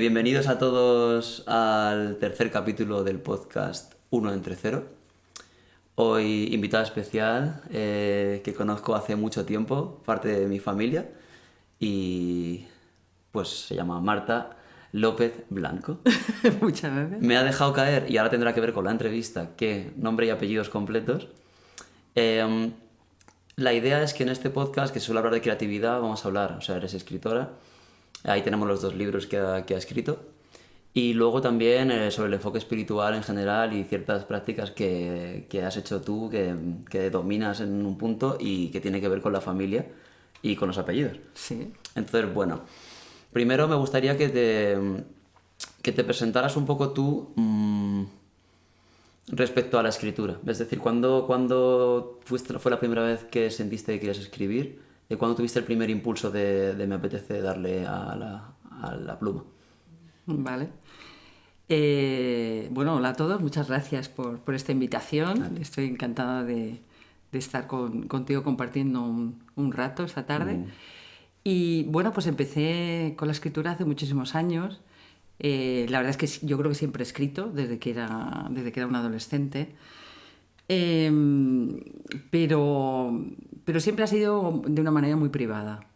Bienvenidos a todos al tercer capítulo del podcast Uno entre Cero. Hoy invitada especial que conozco hace mucho tiempo, parte de mi familia, y pues se llama Marta López Blanco. Muchas gracias. Me ha dejado caer, y ahora tendrá que ver con la entrevista, que nombre y apellidos completos. La idea es que en este podcast, que suele hablar de creatividad, vamos a hablar, o sea, eres escritora, ahí tenemos los dos libros que ha escrito. Y luego también sobre el enfoque espiritual en general y ciertas prácticas que has hecho tú, que dominas en un punto y que tiene que ver con la familia y con los apellidos. Sí. Entonces, bueno, primero me gustaría que te presentaras un poco tú respecto a la escritura. Es decir, ¿cuándo fue la primera vez que sentiste que querías escribir? ¿Y cuándo tuviste el primer impulso de me apetece darle a la pluma? Vale. Bueno, hola a todos, muchas gracias por esta invitación. Vale. Estoy encantada de estar contigo compartiendo un rato esta tarde. Y bueno, pues empecé con la escritura hace muchísimos años. La verdad es que yo creo que siempre he escrito desde que era un adolescente. Pero siempre ha sido de una manera muy privada.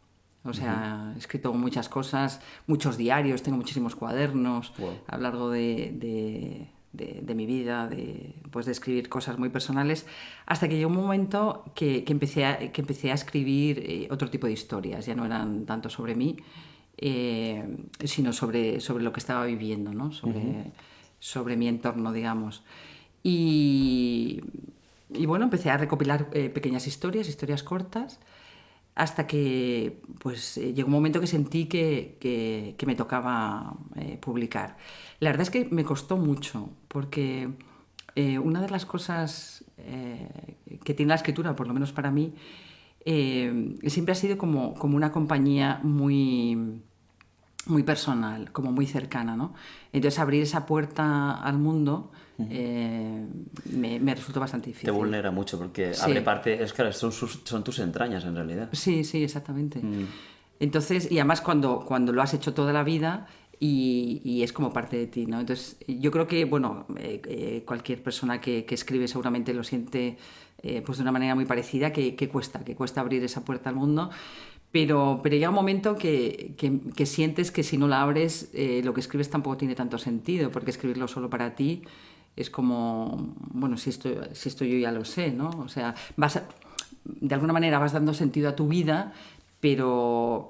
O sea, he escrito muchas cosas, muchos diarios, tengo muchísimos cuadernos. Wow. A lo largo de mi vida, pues de escribir cosas muy personales, hasta que llegó un momento que empecé a escribir otro tipo de historias. Ya no eran tanto sobre mí, sino sobre lo que estaba viviendo, ¿no? Sobre mi entorno, digamos. Y bueno, empecé a recopilar pequeñas historias cortas, hasta que pues, llegó un momento que sentí que me tocaba publicar. La verdad es que me costó mucho, porque una de las cosas que tiene la escritura, por lo menos para mí, siempre ha sido como una compañía muy personal, como muy cercana, ¿no? Entonces abrir esa puerta al mundo me resultó bastante difícil. Te vulnera mucho porque abre parte, claro, son tus entrañas en realidad. Sí, exactamente. Entonces, y además cuando lo has hecho toda la vida y es como parte de ti, ¿no? Entonces, yo creo que, bueno, cualquier persona que escribe seguramente lo siente pues de una manera muy parecida, que cuesta abrir esa puerta al mundo. Pero llega un momento que sientes que si no la abres, lo que escribes tampoco tiene tanto sentido, porque escribirlo solo para ti es como, bueno, si esto yo ya lo sé, ¿no? O sea, de alguna manera vas dando sentido a tu vida, pero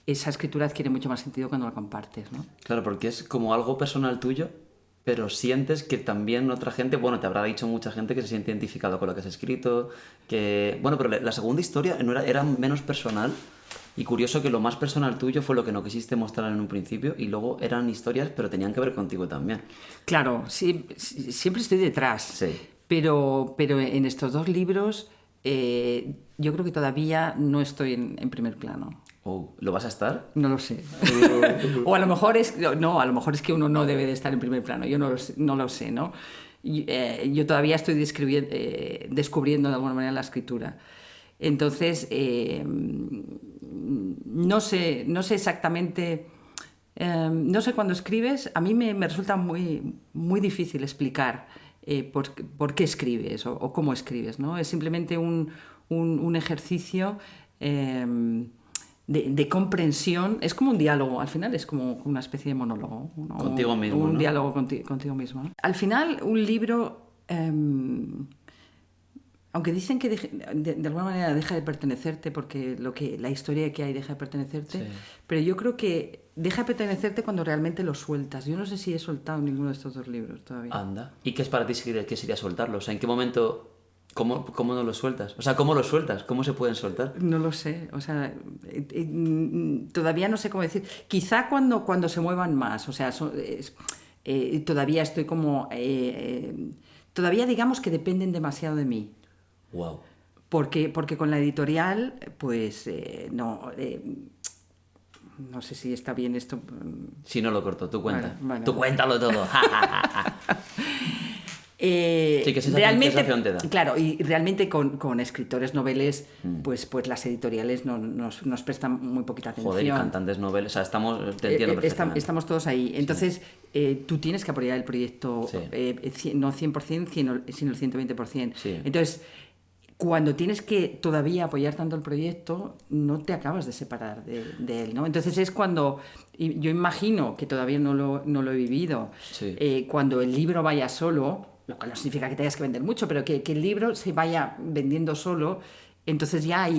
esa escritura adquiere mucho más sentido cuando la compartes, ¿no? Claro, porque es como algo personal tuyo, pero sientes que también otra gente, bueno, te habrá dicho mucha gente que se siente identificado con lo que has escrito, que... Bueno, pero la segunda historia era menos personal, y curioso que lo más personal tuyo fue lo que no quisiste mostrar en un principio, y luego eran historias, pero tenían que ver contigo también. Claro, sí, siempre estoy detrás, Sí. pero en estos dos libros yo creo que todavía no estoy en primer plano. Oh, ¿lo vas a estar? No lo sé. O a lo mejor es que uno no debe de estar en primer plano. Yo no lo sé, ¿no? Yo todavía estoy descubriendo de alguna manera la escritura. Entonces, no sé exactamente. No sé, cuando escribes, a mí me resulta muy, muy difícil explicar por qué escribes o cómo escribes, ¿no? Es simplemente un ejercicio de comprensión. Es como un diálogo, al final es como una especie de monólogo, ¿no? Contigo mismo, un ¿no? diálogo contigo mismo, ¿no? Al final, un libro, aunque dicen que de alguna manera deja de pertenecerte, porque la historia que hay deja de pertenecerte, Sí. pero yo creo que deja de pertenecerte cuando realmente lo sueltas. Yo no sé si he soltado ninguno de estos dos libros todavía. Anda. ¿Y qué es para ti qué sería soltarlo? O sea, ¿en qué momento... ¿Cómo no lo sueltas? O sea, ¿cómo lo sueltas? ¿Cómo se pueden soltar? No lo sé, o sea, todavía no sé cómo decir. Quizá cuando se muevan más, o sea, todavía estoy como... todavía digamos que dependen demasiado de mí. Wow. Porque con la editorial, pues no... no sé si está bien esto. Si no lo corto, tú cuenta. Vale. Tú cuéntalo todo. Sí, ¿qué sensación te da? Claro, y realmente con escritores noveles, pues las editoriales nos prestan muy poquita atención. Joder, y cantantes noveles, o sea, te entiendo perfectamente. Estamos todos ahí. Entonces, tú tienes que apoyar el proyecto, no 100%, sino el 120%. Sí. Entonces, cuando tienes que todavía apoyar tanto el proyecto, no te acabas de separar de él, ¿no? Entonces es cuando, y yo imagino que todavía no lo he vivido, cuando el libro vaya solo, lo cual no significa que tengas que vender mucho, pero que el libro se vaya vendiendo solo, entonces ya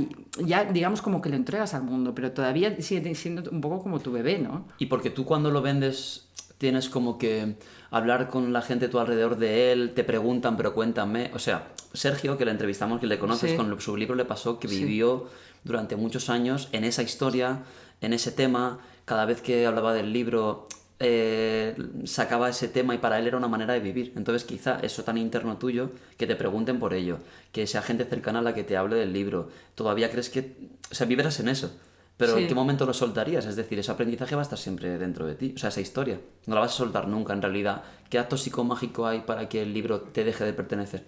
digamos como que lo entregas al mundo, pero todavía sigue siendo un poco como tu bebé, ¿no? Y porque tú cuando lo vendes tienes como que hablar con la gente a tu alrededor de él, te preguntan, pero cuéntame. O sea, Sergio, que le entrevistamos, que le conoces, con su libro le pasó que vivió durante muchos años en esa historia, en ese tema. Cada vez que hablaba del libro sacaba ese tema y para él era una manera de vivir. Entonces quizá eso tan interno tuyo, que te pregunten por ello, que sea gente cercana a la que te hable del libro, todavía crees que... O sea, vivirás en eso. Pero ¿en qué momento lo soltarías? Es decir, ese aprendizaje va a estar siempre dentro de ti. O sea, esa historia. No la vas a soltar nunca, en realidad. ¿Qué acto psicomágico hay para que el libro te deje de pertenecer?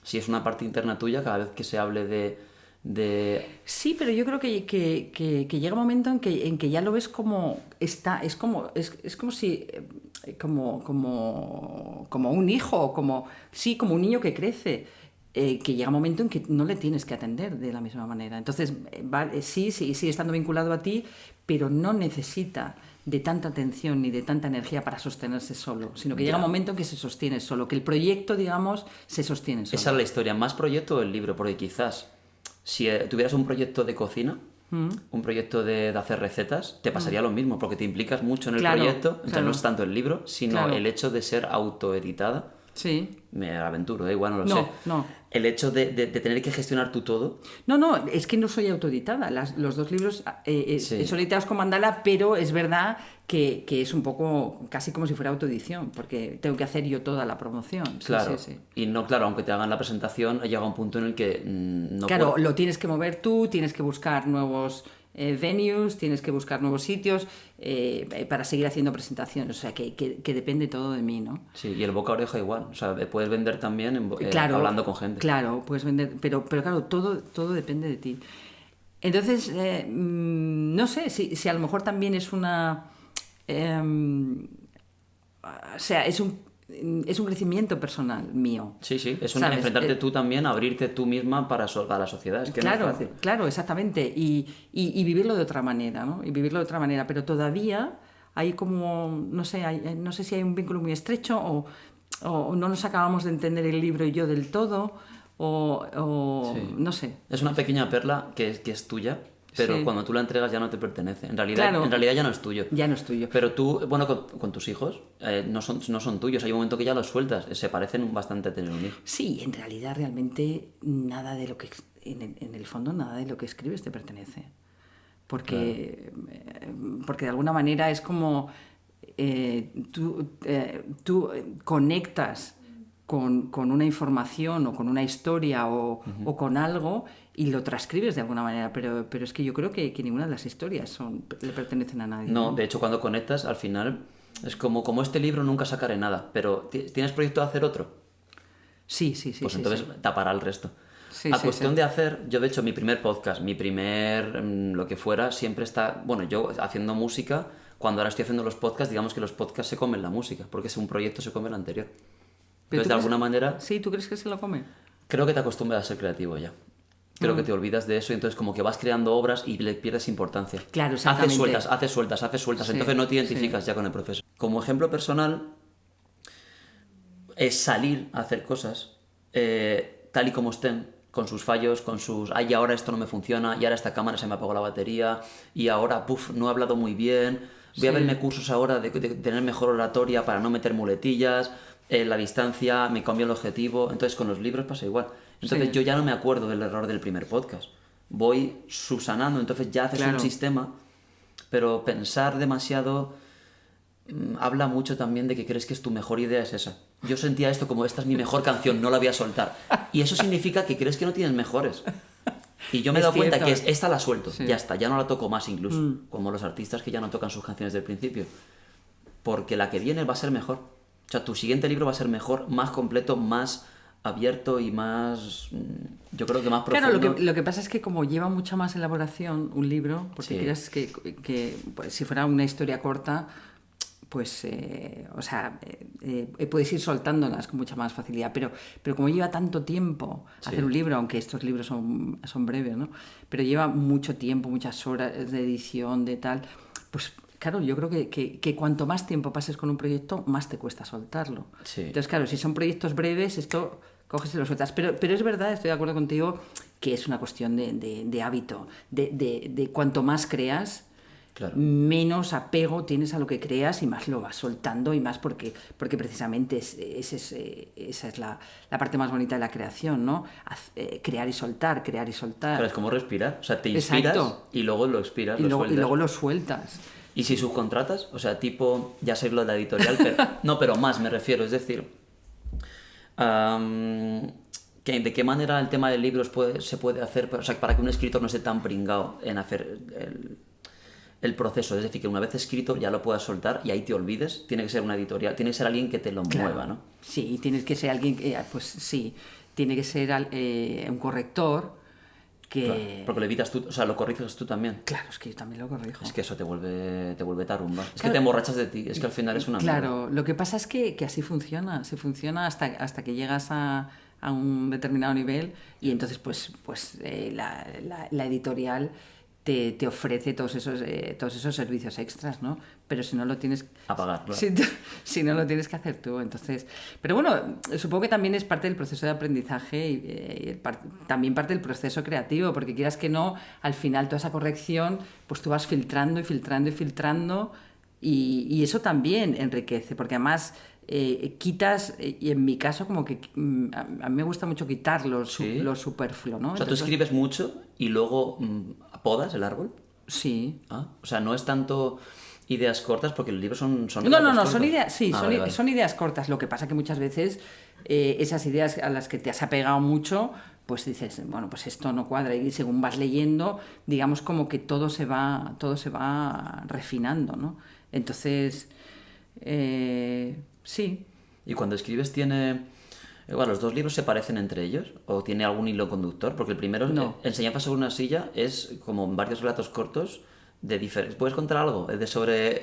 Si es una parte interna tuya, cada vez que se hable de... Sí, pero yo creo que llega un momento en que ya lo ves como está, es como si como un hijo, como un niño que crece. Que llega un momento en que no le tienes que atender de la misma manera. Entonces, sí, sigue estando vinculado a ti, pero no necesita de tanta atención ni de tanta energía para sostenerse solo, sino que llega un momento en que se sostiene solo, que el proyecto, digamos, se sostiene solo. Esa es la historia. ¿Más proyecto o el libro? Porque quizás, si tuvieras un proyecto de cocina, un proyecto de hacer recetas, te pasaría lo mismo, porque te implicas mucho en el proyecto. Entonces no es tanto el libro, sino el hecho de ser autoeditada. Sí. Me aventuro, igual no lo sé. No. El hecho de tener que gestionar tú todo. No, es que no soy autoeditada. Los dos libros son editados con Mandala, pero es verdad que es un poco casi como si fuera autoedición, porque tengo que hacer yo toda la promoción. Claro. Y no, claro, aunque te hagan la presentación, llega un punto en el que no Claro, lo tienes que mover tú, tienes que buscar nuevos venues, tienes que buscar nuevos sitios para seguir haciendo presentaciones, o sea que depende todo de mí, ¿no? Sí, y el boca a oreja igual, o sea, puedes vender también hablando con gente. Claro, puedes vender, pero claro, todo depende de ti. Entonces, no sé, si a lo mejor también es una... o sea, es un crecimiento personal mío. Sí, es enfrentarte tú también, abrirte tú misma para la sociedad. Es que claro, no es fácil. Claro, exactamente. Y vivirlo de otra manera, ¿no? Y vivirlo de otra manera. Pero todavía hay como, no sé si hay un vínculo muy estrecho o no nos acabamos de entender el libro y yo del todo o no sé. Es una pequeña perla que es tuya. Pero cuando tú la entregas ya no te pertenece. En realidad ya no es tuyo. Ya no es tuyo. Pero tú, bueno, con tus hijos no son tuyos. Hay un momento que ya los sueltas. Se parecen bastante a tener un hijo. Sí, en realidad realmente nada de lo que... En el fondo nada de lo que escribes te pertenece. Porque de alguna manera es como... tú conectas con una información o con una historia o con algo y lo transcribes de alguna manera, pero es que yo creo que ninguna de las historias le pertenecen a nadie. No, de hecho cuando conectas al final es como este libro nunca sacaré nada, pero ¿tienes proyecto de hacer otro? Sí. Pues entonces tapará el resto. Sí, cuestión de hacer, yo de hecho mi primer podcast, lo que fuera, siempre está, bueno, yo haciendo música, cuando ahora estoy haciendo los podcasts, digamos que los podcasts se comen la música, porque es un proyecto se come el anterior. Entonces, de alguna manera... Sí, ¿tú crees que se lo come? Creo que te acostumbras a ser creativo ya. Creo que te olvidas de eso y entonces como que vas creando obras y le pierdes importancia. Claro, exactamente. Haces sueltas. Sí, entonces no te identificas ya con el proceso. Como ejemplo personal, es salir a hacer cosas tal y como estén, con sus fallos, con sus... Ay, ahora esto no me funciona, y ahora esta cámara se me apagó la batería, y ahora, no he hablado muy bien, voy a verme cursos ahora de tener mejor oratoria para no meter muletillas... la distancia, me cambio el objetivo. Entonces con los libros pasa igual. Entonces yo ya no me acuerdo del error del primer podcast. Voy subsanando, entonces ya haces un sistema, pero pensar demasiado habla mucho también de que crees que tu mejor idea es esa. Yo sentía esto como esta es mi mejor canción, no la voy a soltar. Y eso significa que crees que no tienes mejores. Y yo me he dado cuenta que esta la suelto, ya está, ya no la toco más incluso. Como los artistas que ya no tocan sus canciones del principio. Porque la que viene va a ser mejor. O sea, tu siguiente libro va a ser mejor, más completo, más abierto y más... yo creo que más profundo. Claro, lo que pasa es que como lleva mucha más elaboración un libro, porque Sí. quieras que pues, si fuera una historia corta, pues, puedes ir soltándolas con mucha más facilidad. Pero como lleva tanto tiempo hacer un libro, aunque estos libros son breves, ¿no? Pero lleva mucho tiempo, muchas horas de edición, de tal, pues... Claro, yo creo que cuanto más tiempo pases con un proyecto, más te cuesta soltarlo. Sí. Entonces, claro, si son proyectos breves, esto coges y lo sueltas. Pero es verdad, estoy de acuerdo contigo, que es una cuestión de hábito. De cuanto más creas, Claro. menos apego tienes a lo que creas y más lo vas soltando y más porque precisamente esa es la parte más bonita de la creación, ¿no? Crear y soltar, crear y soltar. Claro, es como respirar. O sea, te inspiras. Exacto. Y luego lo expiras, Y lo sueltas. luego lo sueltas. ¿Y si subcontratas? O sea, tipo, ya sé lo de la editorial, pero... no, pero más me refiero, es decir... ¿de qué manera el tema de libros se puede hacer? O sea, para que un escritor no esté tan pringado en hacer el proceso. Es decir, que una vez escrito ya lo puedas soltar y ahí te olvides. Tiene que ser una editorial, tiene que ser alguien que te lo mueva, ¿no? Sí, tienes que ser alguien que... Pues sí, tiene que ser un corrector. Claro, porque lo evitas tú, o sea, lo corriges tú también. Claro, es que yo también lo corrijo. Es que eso te vuelve tarumba. Es Claro, que te emborrachas de ti, es que al final es una Claro, mierda. lo que pasa es que así funciona, hasta que llegas a un determinado nivel y entonces pues la editorial te ofrece todos esos servicios extras, ¿no? Pero si no lo tienes... A pagar, claro. Si no lo tienes que hacer tú, entonces... Pero bueno, supongo que también es parte del proceso de aprendizaje y también parte del proceso creativo, porque quieras que no, al final toda esa corrección, pues tú vas filtrando y filtrando y filtrando y eso también enriquece, porque además... quitas, y en mi caso como que a mí me gusta mucho quitar lo superfluo, ¿no? O sea, tú escribes mucho y luego podas el árbol. Sí. O sea, no es tanto ideas cortas porque los libros son No, son ideas, sí, vale. son ideas cortas. Lo que pasa que muchas veces esas ideas a las que te has apegado mucho, pues dices, bueno, pues esto no cuadra. Y según vas leyendo, digamos como que todo se va refinando, ¿no? Entonces, sí. Y cuando escribes los dos libros se parecen entre ellos o tiene algún hilo conductor, porque el primero, No. Enseñanza sobre una silla, es como varios relatos cortos de diferentes... ¿Puedes contar algo? Es de sobre...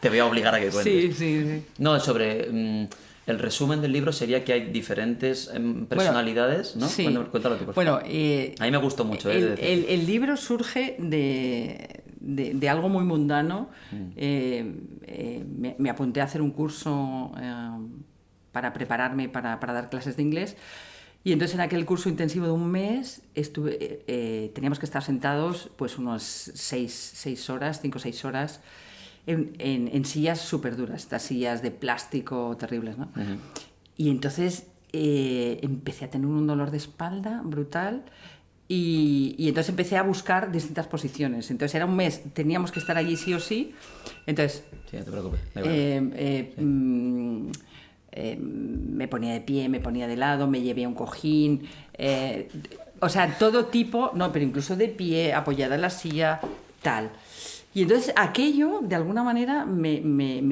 Te voy a obligar a que cuentes. Sí. No, sobre... el resumen del libro sería que hay diferentes personalidades, ¿no? Sí. Cuéntalo tú, por favor. Bueno, a mí me gustó mucho. El libro surge de algo muy mundano. Me apunté a hacer un curso para prepararme para dar clases de inglés. Y entonces en aquel curso intensivo de un mes teníamos que estar sentados pues unos 5 o 6 horas en sillas súper duras, estas sillas de plástico terribles, ¿no? Uh-huh. Y entonces empecé a tener un dolor de espalda brutal y entonces empecé a buscar distintas posiciones. Entonces era un mes, teníamos que estar allí sí o sí. Entonces... Sí, no te preocupes. me ponía de pie, me ponía de lado, me llevé a un cojín, o sea, todo tipo, no, pero incluso de pie, apoyada en la silla, tal. Y entonces aquello, de alguna manera, me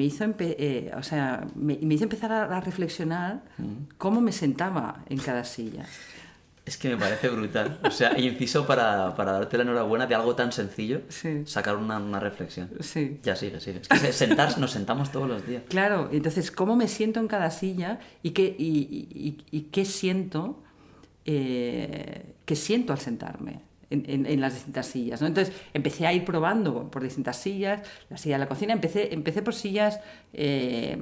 hizo empezar a reflexionar cómo me sentaba en cada silla. Es que me parece brutal. O sea, inciso para darte la enhorabuena de algo tan sencillo, sí. Sacar una reflexión. Sí. Ya sigue. Es que nos sentamos todos los días. Claro, entonces, ¿cómo me siento en cada silla y qué siento, al sentarme en las distintas sillas, ¿no? Entonces, empecé a ir probando por distintas sillas, la silla de la cocina, empecé por sillas de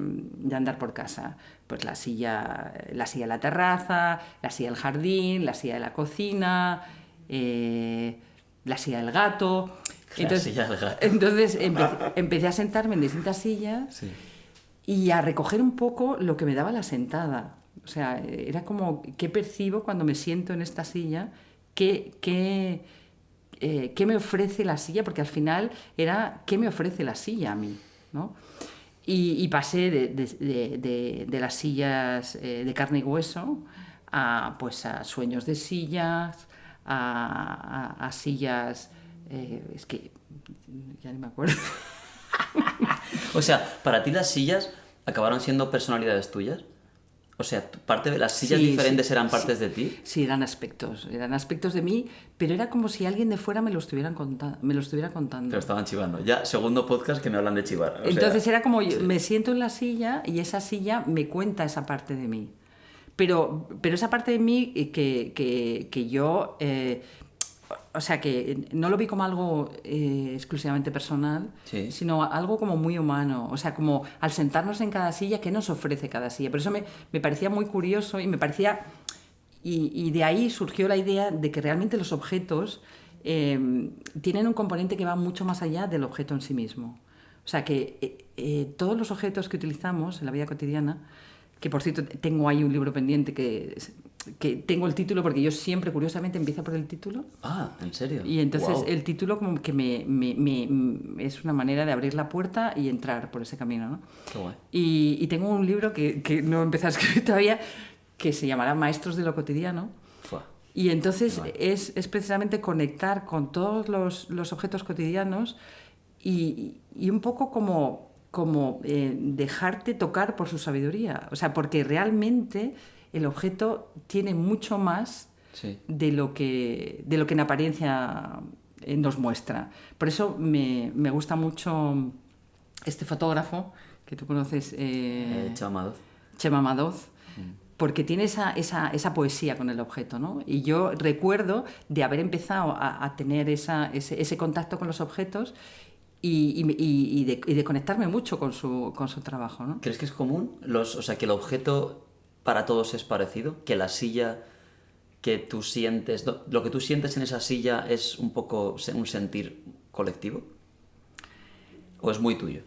andar por casa. Pues la silla de la terraza, la silla del jardín, la silla de la cocina, la silla del gato. Entonces empecé a sentarme en distintas sillas y a recoger un poco lo que me daba la sentada. O sea, era como, ¿qué percibo cuando me siento en esta silla? ¿Qué me ofrece la silla? Porque al final era, ¿qué me ofrece la silla a mí? ¿No? Y pasé de las sillas de carne y hueso a sueños de sillas, a sillas... es que ya ni me acuerdo. O sea, para ti las sillas acabaron siendo personalidades tuyas. O sea, parte de las sillas diferentes eran partes de ti. Sí, eran aspectos de mí, pero era como si alguien de fuera me lo estuviera contando. Pero estaban chivando. Ya, segundo podcast que me hablan de chivar. Entonces era como, me siento en la silla y esa silla me cuenta esa parte de mí. Pero esa parte de mí que yo... o sea, que no lo vi como algo exclusivamente personal, sino algo como muy humano. O sea, como al sentarnos en cada silla, ¿qué nos ofrece cada silla? Por eso me parecía muy curioso y me parecía... Y de ahí surgió la idea de que realmente los objetos tienen un componente que va mucho más allá del objeto en sí mismo. O sea, que todos los objetos que utilizamos en la vida cotidiana, que por cierto tengo ahí un libro pendiente que tengo el título porque yo siempre, curiosamente, empiezo por el título. Ah, ¿en serio? Y entonces el título como que es una manera de abrir la puerta y entrar por ese camino, ¿no? Qué guay. Y tengo un libro que no he empezado a escribir todavía, que se llamará Maestros de lo cotidiano. Fua. Y entonces es precisamente conectar con todos los objetos cotidianos y un poco como dejarte tocar por su sabiduría. O sea, porque realmente el objeto tiene mucho más de lo que en apariencia nos muestra. Por eso me gusta mucho este fotógrafo que tú conoces, Chema Madoz, porque tiene esa poesía con el objeto, ¿no? Y yo recuerdo de haber empezado a tener ese contacto con los objetos y de conectarme mucho con su trabajo, ¿no? ¿Crees que es común? O sea, que el objeto para todos es parecido, que la silla que tú sientes, lo que tú sientes en esa silla es un poco un sentir colectivo, ¿o es muy tuyo?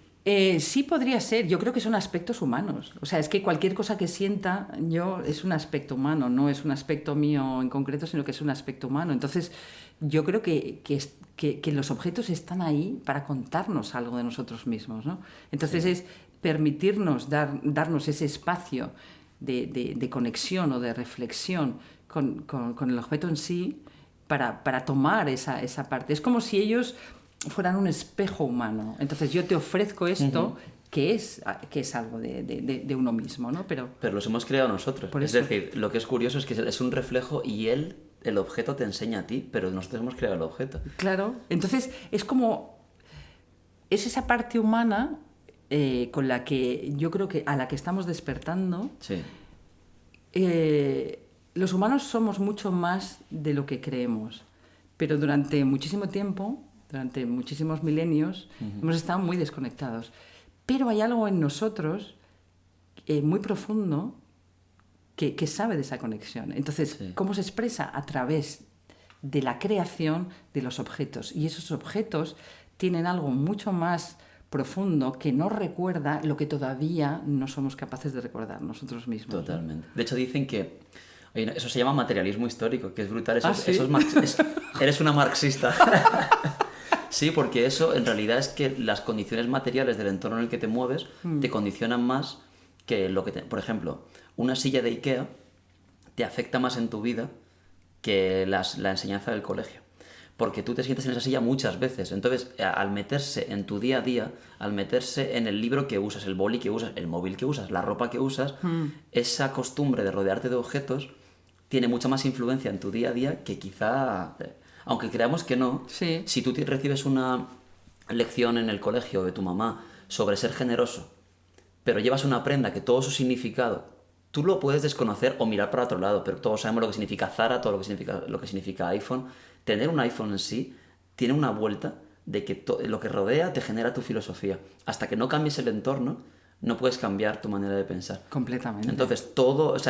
Sí podría ser, yo creo que son aspectos humanos. O sea, es que cualquier cosa que sienta yo es un aspecto humano, no es un aspecto mío en concreto, sino que es un aspecto humano. Entonces, yo creo que los objetos están ahí para contarnos algo de nosotros mismos, ¿no? Entonces es permitirnos darnos ese espacio de conexión o de reflexión con el objeto en sí para tomar esa parte. Es como si ellos fueran un espejo humano. Entonces yo te ofrezco esto que es algo de uno mismo, ¿no? Pero los hemos creado nosotros. Es decir, lo que es curioso es que es un reflejo y el objeto te enseña a ti, pero nosotros hemos creado el objeto. Claro. Entonces es como... Es esa parte humana con la que yo creo que a la que estamos despertando. Sí. Los humanos somos mucho más de lo que creemos, pero durante muchísimo tiempo, durante muchísimos milenios, hemos estado muy desconectados. Pero hay algo en nosotros muy profundo que sabe de esa conexión. Entonces, ¿cómo se expresa? A través de la creación de los objetos. Y esos objetos tienen algo mucho más profundo que nos recuerda lo que todavía no somos capaces de recordar nosotros mismos. Totalmente. ¿No? De hecho, dicen que eso se llama materialismo histórico, que es brutal. ¿Sí? Eres una marxista. Sí, porque eso en realidad es que las condiciones materiales del entorno en el que te mueves te condicionan más que lo que por ejemplo, una silla de IKEA te afecta más en tu vida que la enseñanza del colegio. Porque tú te sientes en esa silla muchas veces. Entonces, al meterse en tu día a día, al meterse en el libro que usas, el boli que usas, el móvil que usas, la ropa que usas, esa costumbre de rodearte de objetos tiene mucha más influencia en tu día a día que quizá... Aunque creamos que no, si tú recibes una lección en el colegio de tu mamá sobre ser generoso, pero llevas una prenda que todo su significado, tú lo puedes desconocer o mirar para otro lado, pero todos sabemos lo que significa Zara, todo lo que significa iPhone. Tener un iPhone en sí tiene una vuelta de que lo que rodea te genera tu filosofía. Hasta que no cambies el entorno, no puedes cambiar tu manera de pensar. Completamente. Entonces,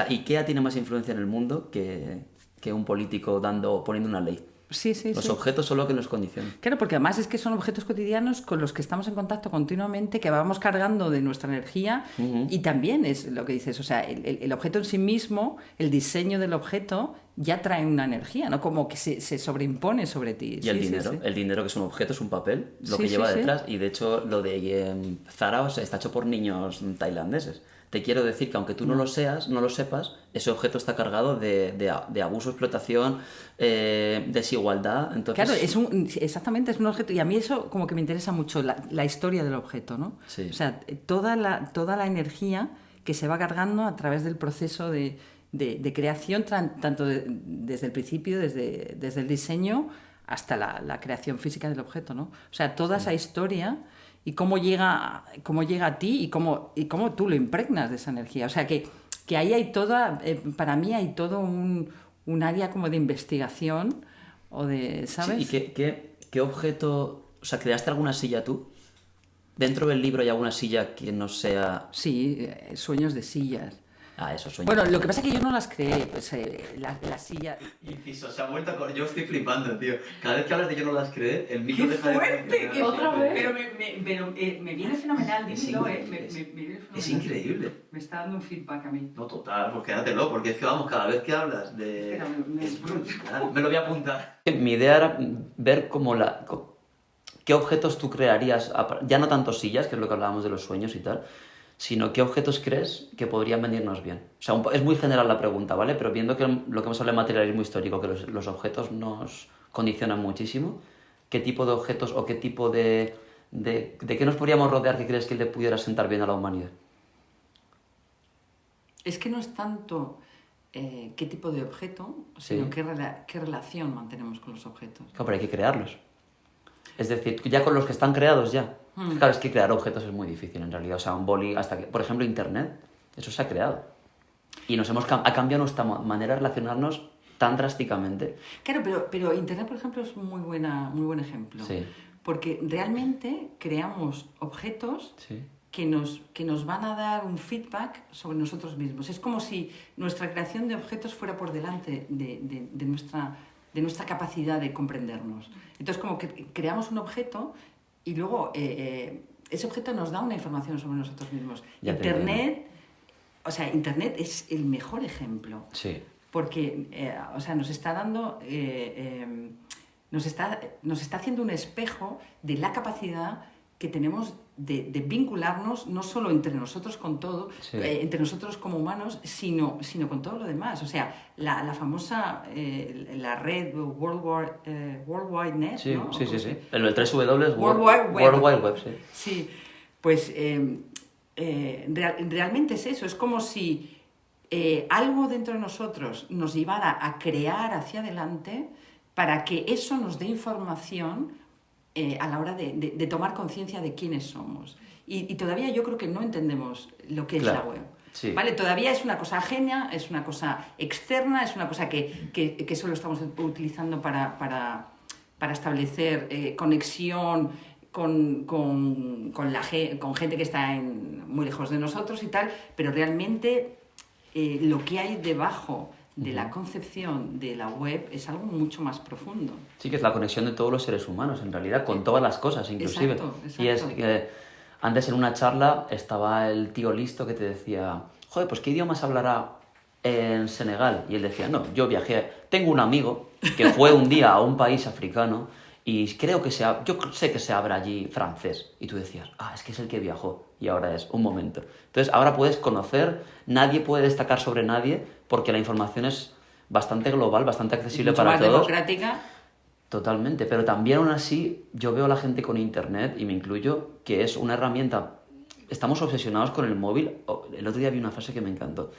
IKEA tiene más influencia en el mundo que un político poniendo una ley. Sí. Los objetos son lo que nos condicionan. Claro, porque además es que son objetos cotidianos con los que estamos en contacto continuamente, que vamos cargando de nuestra energía y también es lo que dices, o sea, el objeto en sí mismo, el diseño del objeto ya trae una energía, ¿no? Como que se sobreimpone sobre ti. Y el dinero, el dinero que es un objeto, es un papel, lo Sí, que sí, lleva sí. detrás. Y de hecho, lo de Zara, o sea, está hecho por niños tailandeses. Te quiero decir que aunque tú no lo seas, no lo sepas, ese objeto está cargado de abuso, explotación, desigualdad. Entonces, Claro, exactamente, es un objeto. Y a mí eso como que me interesa mucho, la historia del objeto, ¿no? Sí. O sea, toda la energía que se va cargando a través del proceso de creación, tanto desde el principio, desde el diseño, hasta la creación física del objeto, ¿no? O sea, toda esa historia y cómo llega a ti y cómo tú lo impregnas de esa energía. O sea, que ahí hay para mí hay todo un área como de investigación o de, ¿sabes? Sí, ¿y qué objeto, o sea, creaste alguna silla tú? ¿Dentro del libro hay alguna silla que no sea...? Sí, sueños de sillas. Ah, eso sueño. Bueno, lo que pasa es que yo no las creé, pues la silla... Inciso, se ha vuelto a... Yo estoy flipando, tío. Cada vez que hablas de yo no las creé, el micro ¡Qué deja de fuerte! funcionar. ¡Qué ¿Otra fuerte! vez? Pero me viene fenomenal, Es dímelo, increíble, me viene fenomenal. Es increíble. Me está dando un feedback a mí. No, total, pues quédatelo, porque es que vamos, cada vez que hablas de... Espera, Es brutal. Me lo voy a apuntar. Mi idea era ver qué objetos tú crearías, ya no tanto sillas, que es lo que hablábamos de los sueños y tal, sino qué objetos crees que podrían venirnos bien. O sea, es muy general la pregunta, ¿vale? Pero viendo que lo que hemos hablado de materialismo histórico, que los objetos nos condicionan muchísimo, ¿qué tipo de objetos o qué tipo de qué nos podríamos rodear que crees que le pudiera sentar bien a la humanidad? Es que no es tanto qué tipo de objeto, sino Sí. qué relación mantenemos con los objetos. Claro, pero hay que crearlos. Es decir, ya con los que están creados ya. Claro, es que crear objetos es muy difícil en realidad. O sea, un boli, hasta que, por ejemplo, Internet, eso se ha creado. Y ha cambiado nuestra manera de relacionarnos tan drásticamente. Claro, pero Internet, por ejemplo, es muy buen ejemplo. Sí. Porque realmente creamos objetos Sí. que nos van a dar un feedback sobre nosotros mismos. Es como si nuestra creación de objetos fuera por delante de nuestra capacidad de comprendernos. Entonces, como que creamos un objeto y luego ese objeto nos da una información sobre nosotros mismos. Ya te Internet es el mejor ejemplo. Sí. Porque nos está dando... nos está haciendo un espejo de la capacidad que tenemos de vincularnos no solo entre nosotros con todo, Sí. entre nosotros como humanos, sino con todo lo demás. O sea, la famosa la red World Wide Net, Sí, ¿no? sí, ¿O cómo sí. se- El 3 W World Wide Web. World Wide Web, sí. Sí, pues realmente es eso, es como si algo dentro de nosotros nos llevara a crear hacia adelante para que eso nos dé información a la hora de tomar conciencia de quiénes somos. Y todavía yo creo que no entendemos lo que es Claro, la web. sí. ¿Vale? Todavía es una cosa ajena, es una cosa externa, es una cosa que solo estamos utilizando para establecer conexión con gente que está muy lejos de nosotros y tal, pero realmente lo que hay debajo de la concepción de la web es algo mucho más profundo. Sí, que es la conexión de todos los seres humanos, en realidad, con todas las cosas, inclusive. Exacto, exacto. Y es que antes en una charla estaba el tío listo que te decía, joder, pues ¿qué idiomas hablará en Senegal? Y él decía, no, yo viajé, tengo un amigo que fue un día a un país africano y yo sé que se habla allí francés. Y tú decías, es que es el que viajó. Y ahora es, un momento. Entonces, ahora puedes conocer, nadie puede destacar sobre nadie porque la información es bastante global, bastante accesible Mucho para más todos. democrática. Totalmente, pero también aún así yo veo a la gente con internet, y me incluyo, que es una herramienta. Estamos obsesionados con el móvil. El otro día vi una frase que me encantó.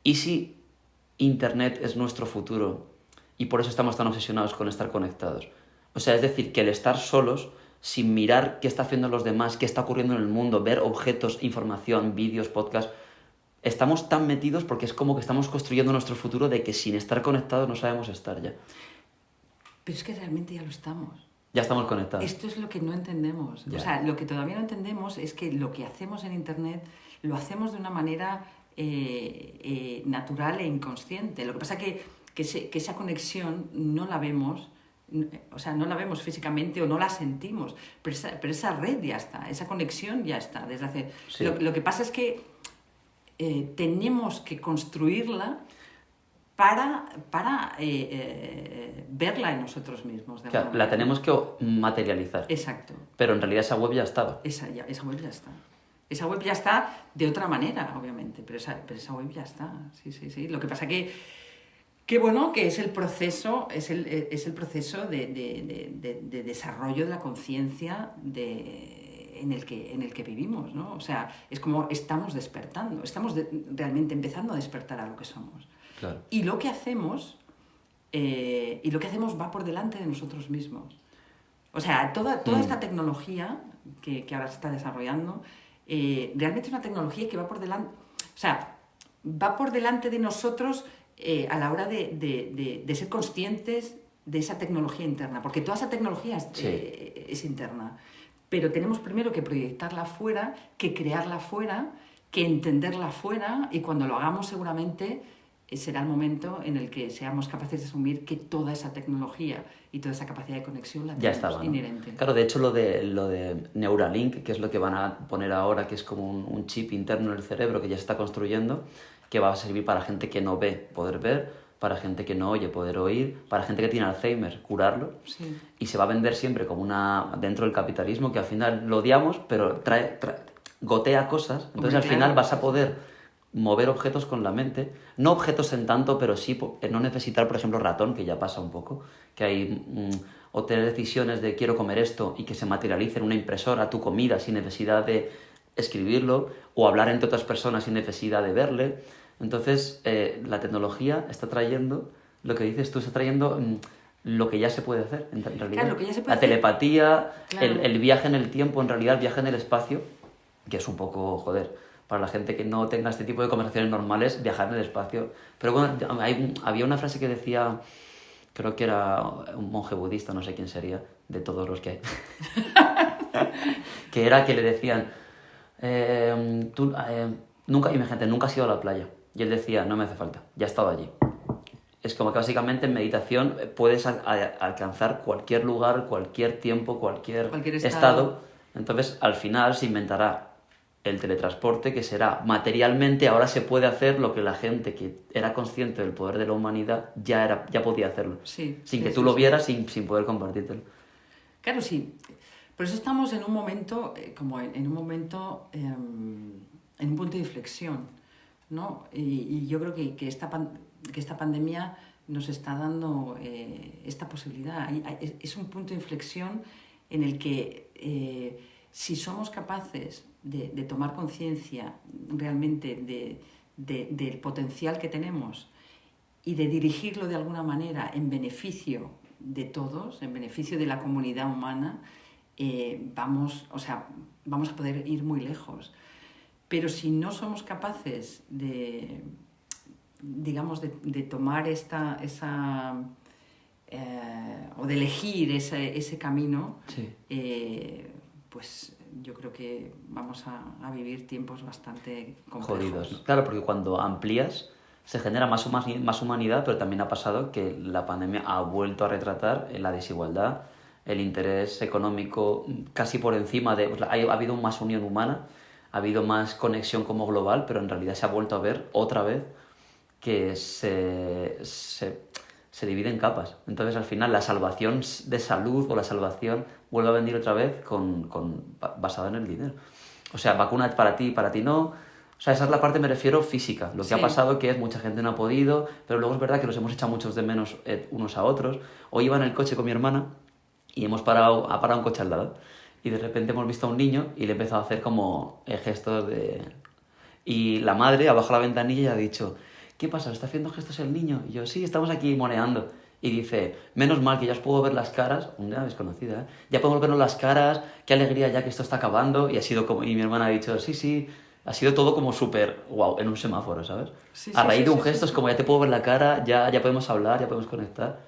¿Y si internet es nuestro futuro y por eso estamos tan obsesionados con estar conectados? O sea, es decir, que el estar solos, sin mirar qué está haciendo los demás, qué está ocurriendo en el mundo, ver objetos, información, vídeos, podcasts, estamos tan metidos porque es como que estamos construyendo nuestro futuro de que sin estar conectados no sabemos estar ya. Pero es que realmente ya lo estamos. Ya estamos conectados. Esto es lo que no entendemos. Ya. O sea, lo que todavía no entendemos es que lo que hacemos en Internet lo hacemos de una manera natural e inconsciente. Lo que pasa que esa conexión no la vemos, o sea, no la vemos físicamente o no la sentimos, pero esa red ya está, esa conexión ya está desde hace... Sí. Lo que pasa es que tenemos que construirla para verla en nosotros mismos. Claro, la tenemos que materializar. Exacto. Pero en realidad esa web ya estaba. Esa web ya está. Esa web ya está de otra manera, obviamente, pero esa web ya está. Sí. Lo que pasa que bueno, que es el proceso, es el proceso de desarrollo de la conciencia en el que vivimos, ¿no? O sea, es como estamos despertando, estamos realmente empezando a despertar a lo que somos. Claro. Y lo que hacemos va por delante de nosotros mismos. O sea, toda esta tecnología que ahora se está desarrollando, realmente es una tecnología que va por delante, o sea, va por delante de nosotros a la hora de ser conscientes de esa tecnología interna, porque toda esa tecnología es interna, pero tenemos primero que proyectarla fuera, que crearla fuera, que entenderla fuera, y cuando lo hagamos seguramente será el momento en el que seamos capaces de asumir que toda esa tecnología y toda esa capacidad de conexión la tenemos inherente. Claro, de hecho lo de Neuralink, que es lo que van a poner ahora, que es como un chip interno en el cerebro que ya se está construyendo, que va a servir para gente que no ve, poder ver, para gente que no oye, poder oír, para gente que tiene Alzheimer, curarlo. Sí. Y se va a vender siempre como dentro del capitalismo, que al final lo odiamos, pero gotea cosas. Entonces al final vas a poder mover objetos con la mente, no objetos en tanto, pero sí no necesitar, por ejemplo, ratón, que ya pasa un poco, que hay o tener decisiones de quiero comer esto y que se materialice en una impresora tu comida sin necesidad de escribirlo, o hablar entre otras personas sin necesidad de verle. Entonces la tecnología está trayendo, lo que dices tú, está trayendo lo que ya se puede hacer en realidad. Claro, lo que ya se puede la telepatía, claro. el viaje en el tiempo, en realidad el viaje en el espacio, que es un poco, joder, para la gente que no tenga este tipo de conversaciones normales, viajar en el espacio. Pero bueno, había una frase que decía, creo que era un monje budista, no sé quién sería, de todos los que hay, que era que le decían, imagínate, nunca has ido a la playa. Y él decía, no me hace falta, ya he estado allí. Es como que básicamente en meditación puedes alcanzar cualquier lugar, cualquier tiempo, cualquier estado. Entonces, al final se inventará el teletransporte, que será materialmente, ahora se puede hacer lo que la gente que era consciente del poder de la humanidad ya podía hacerlo. Sí, sin que tú lo vieras, sin poder compartírtelo. Claro, sí. Por eso estamos en un momento, en un punto de inflexión, ¿no? Y yo creo que esta pandemia nos está dando esta posibilidad. Es un punto de inflexión en el que si somos capaces de tomar conciencia realmente del potencial que tenemos y de dirigirlo de alguna manera en beneficio de todos, en beneficio de la comunidad humana, vamos a poder ir muy lejos. Pero si no somos capaces de tomar o de elegir ese camino, sí. Pues yo creo que vamos a vivir tiempos bastante complejos. Jodidos, ¿no? Claro, porque cuando amplías se genera más humanidad, pero también ha pasado que la pandemia ha vuelto a retratar la desigualdad, el interés económico casi por encima de... ha habido más unión humana, ha habido más conexión como global, pero en realidad se ha vuelto a ver otra vez que se divide en capas. Entonces, al final, la salvación de salud o la salvación vuelve a venir otra vez basada en el dinero. O sea, vacunas para ti no. O sea, esa es la parte, me refiero, física. Lo que ha pasado que es mucha gente no ha podido, pero luego es verdad que nos hemos echado muchos de menos unos a otros. Hoy iba en el coche con mi hermana y ha parado un coche al lado. Y de repente hemos visto a un niño y le he empezado a hacer como gestos de... Y la madre ha bajado la ventanilla y ha dicho... ¿Qué pasa? ¿Está haciendo gestos el niño? Y yo, sí, estamos aquí moneando. Y dice, menos mal que ya os puedo ver las caras, una desconocida, ¿eh? Ya podemos vernos las caras, qué alegría ya que esto está acabando. Y ha sido como, y mi hermana ha dicho, sí, ha sido todo como súper guau, en un semáforo, ¿sabes? A raíz de un gesto es como, ya te puedo ver la cara, ya podemos hablar, ya podemos conectar.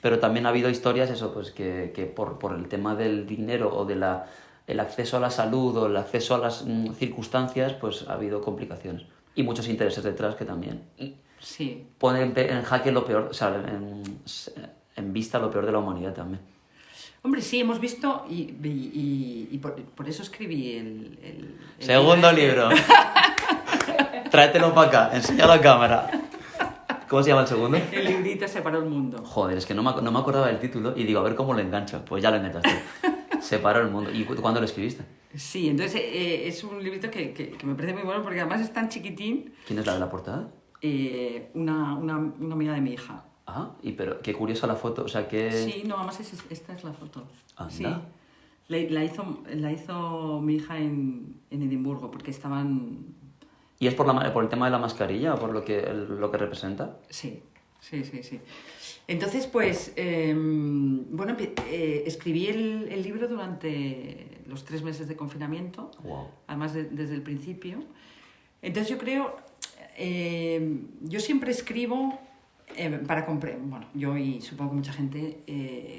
Pero también ha habido historias, eso, pues que por el tema del dinero o el acceso a la salud o el acceso a las circunstancias, pues ha habido complicaciones. Y muchos intereses detrás que también ponen en jaque lo peor, o sea, en vista lo peor de la humanidad también. Hombre, sí, hemos visto y por eso escribí el segundo libro. Tráetelo para acá, enseñalo a la cámara. ¿Cómo se llama el segundo? El librito Separó el mundo. Joder, es que no me acordaba del título y digo, a ver cómo lo engancho. Pues ya lo enganchaste. Separó el mundo. ¿Y cuándo lo escribiste? Sí, entonces es un librito que me parece muy bueno porque además es tan chiquitín. ¿Quién es la de la portada? Una amiga de mi hija. Ah, pero qué curiosa la foto, o sea que... Sí, no, además esta es la foto. Anda. Sí. La hizo mi hija en Edimburgo porque estaban... ¿Y es por el tema de la mascarilla o por lo que representa? Sí. Entonces, pues, bueno, escribí el libro durante los 3 meses de confinamiento, Wow. además desde el principio. Entonces yo creo, yo siempre escribo para comprender, bueno, yo y supongo que mucha gente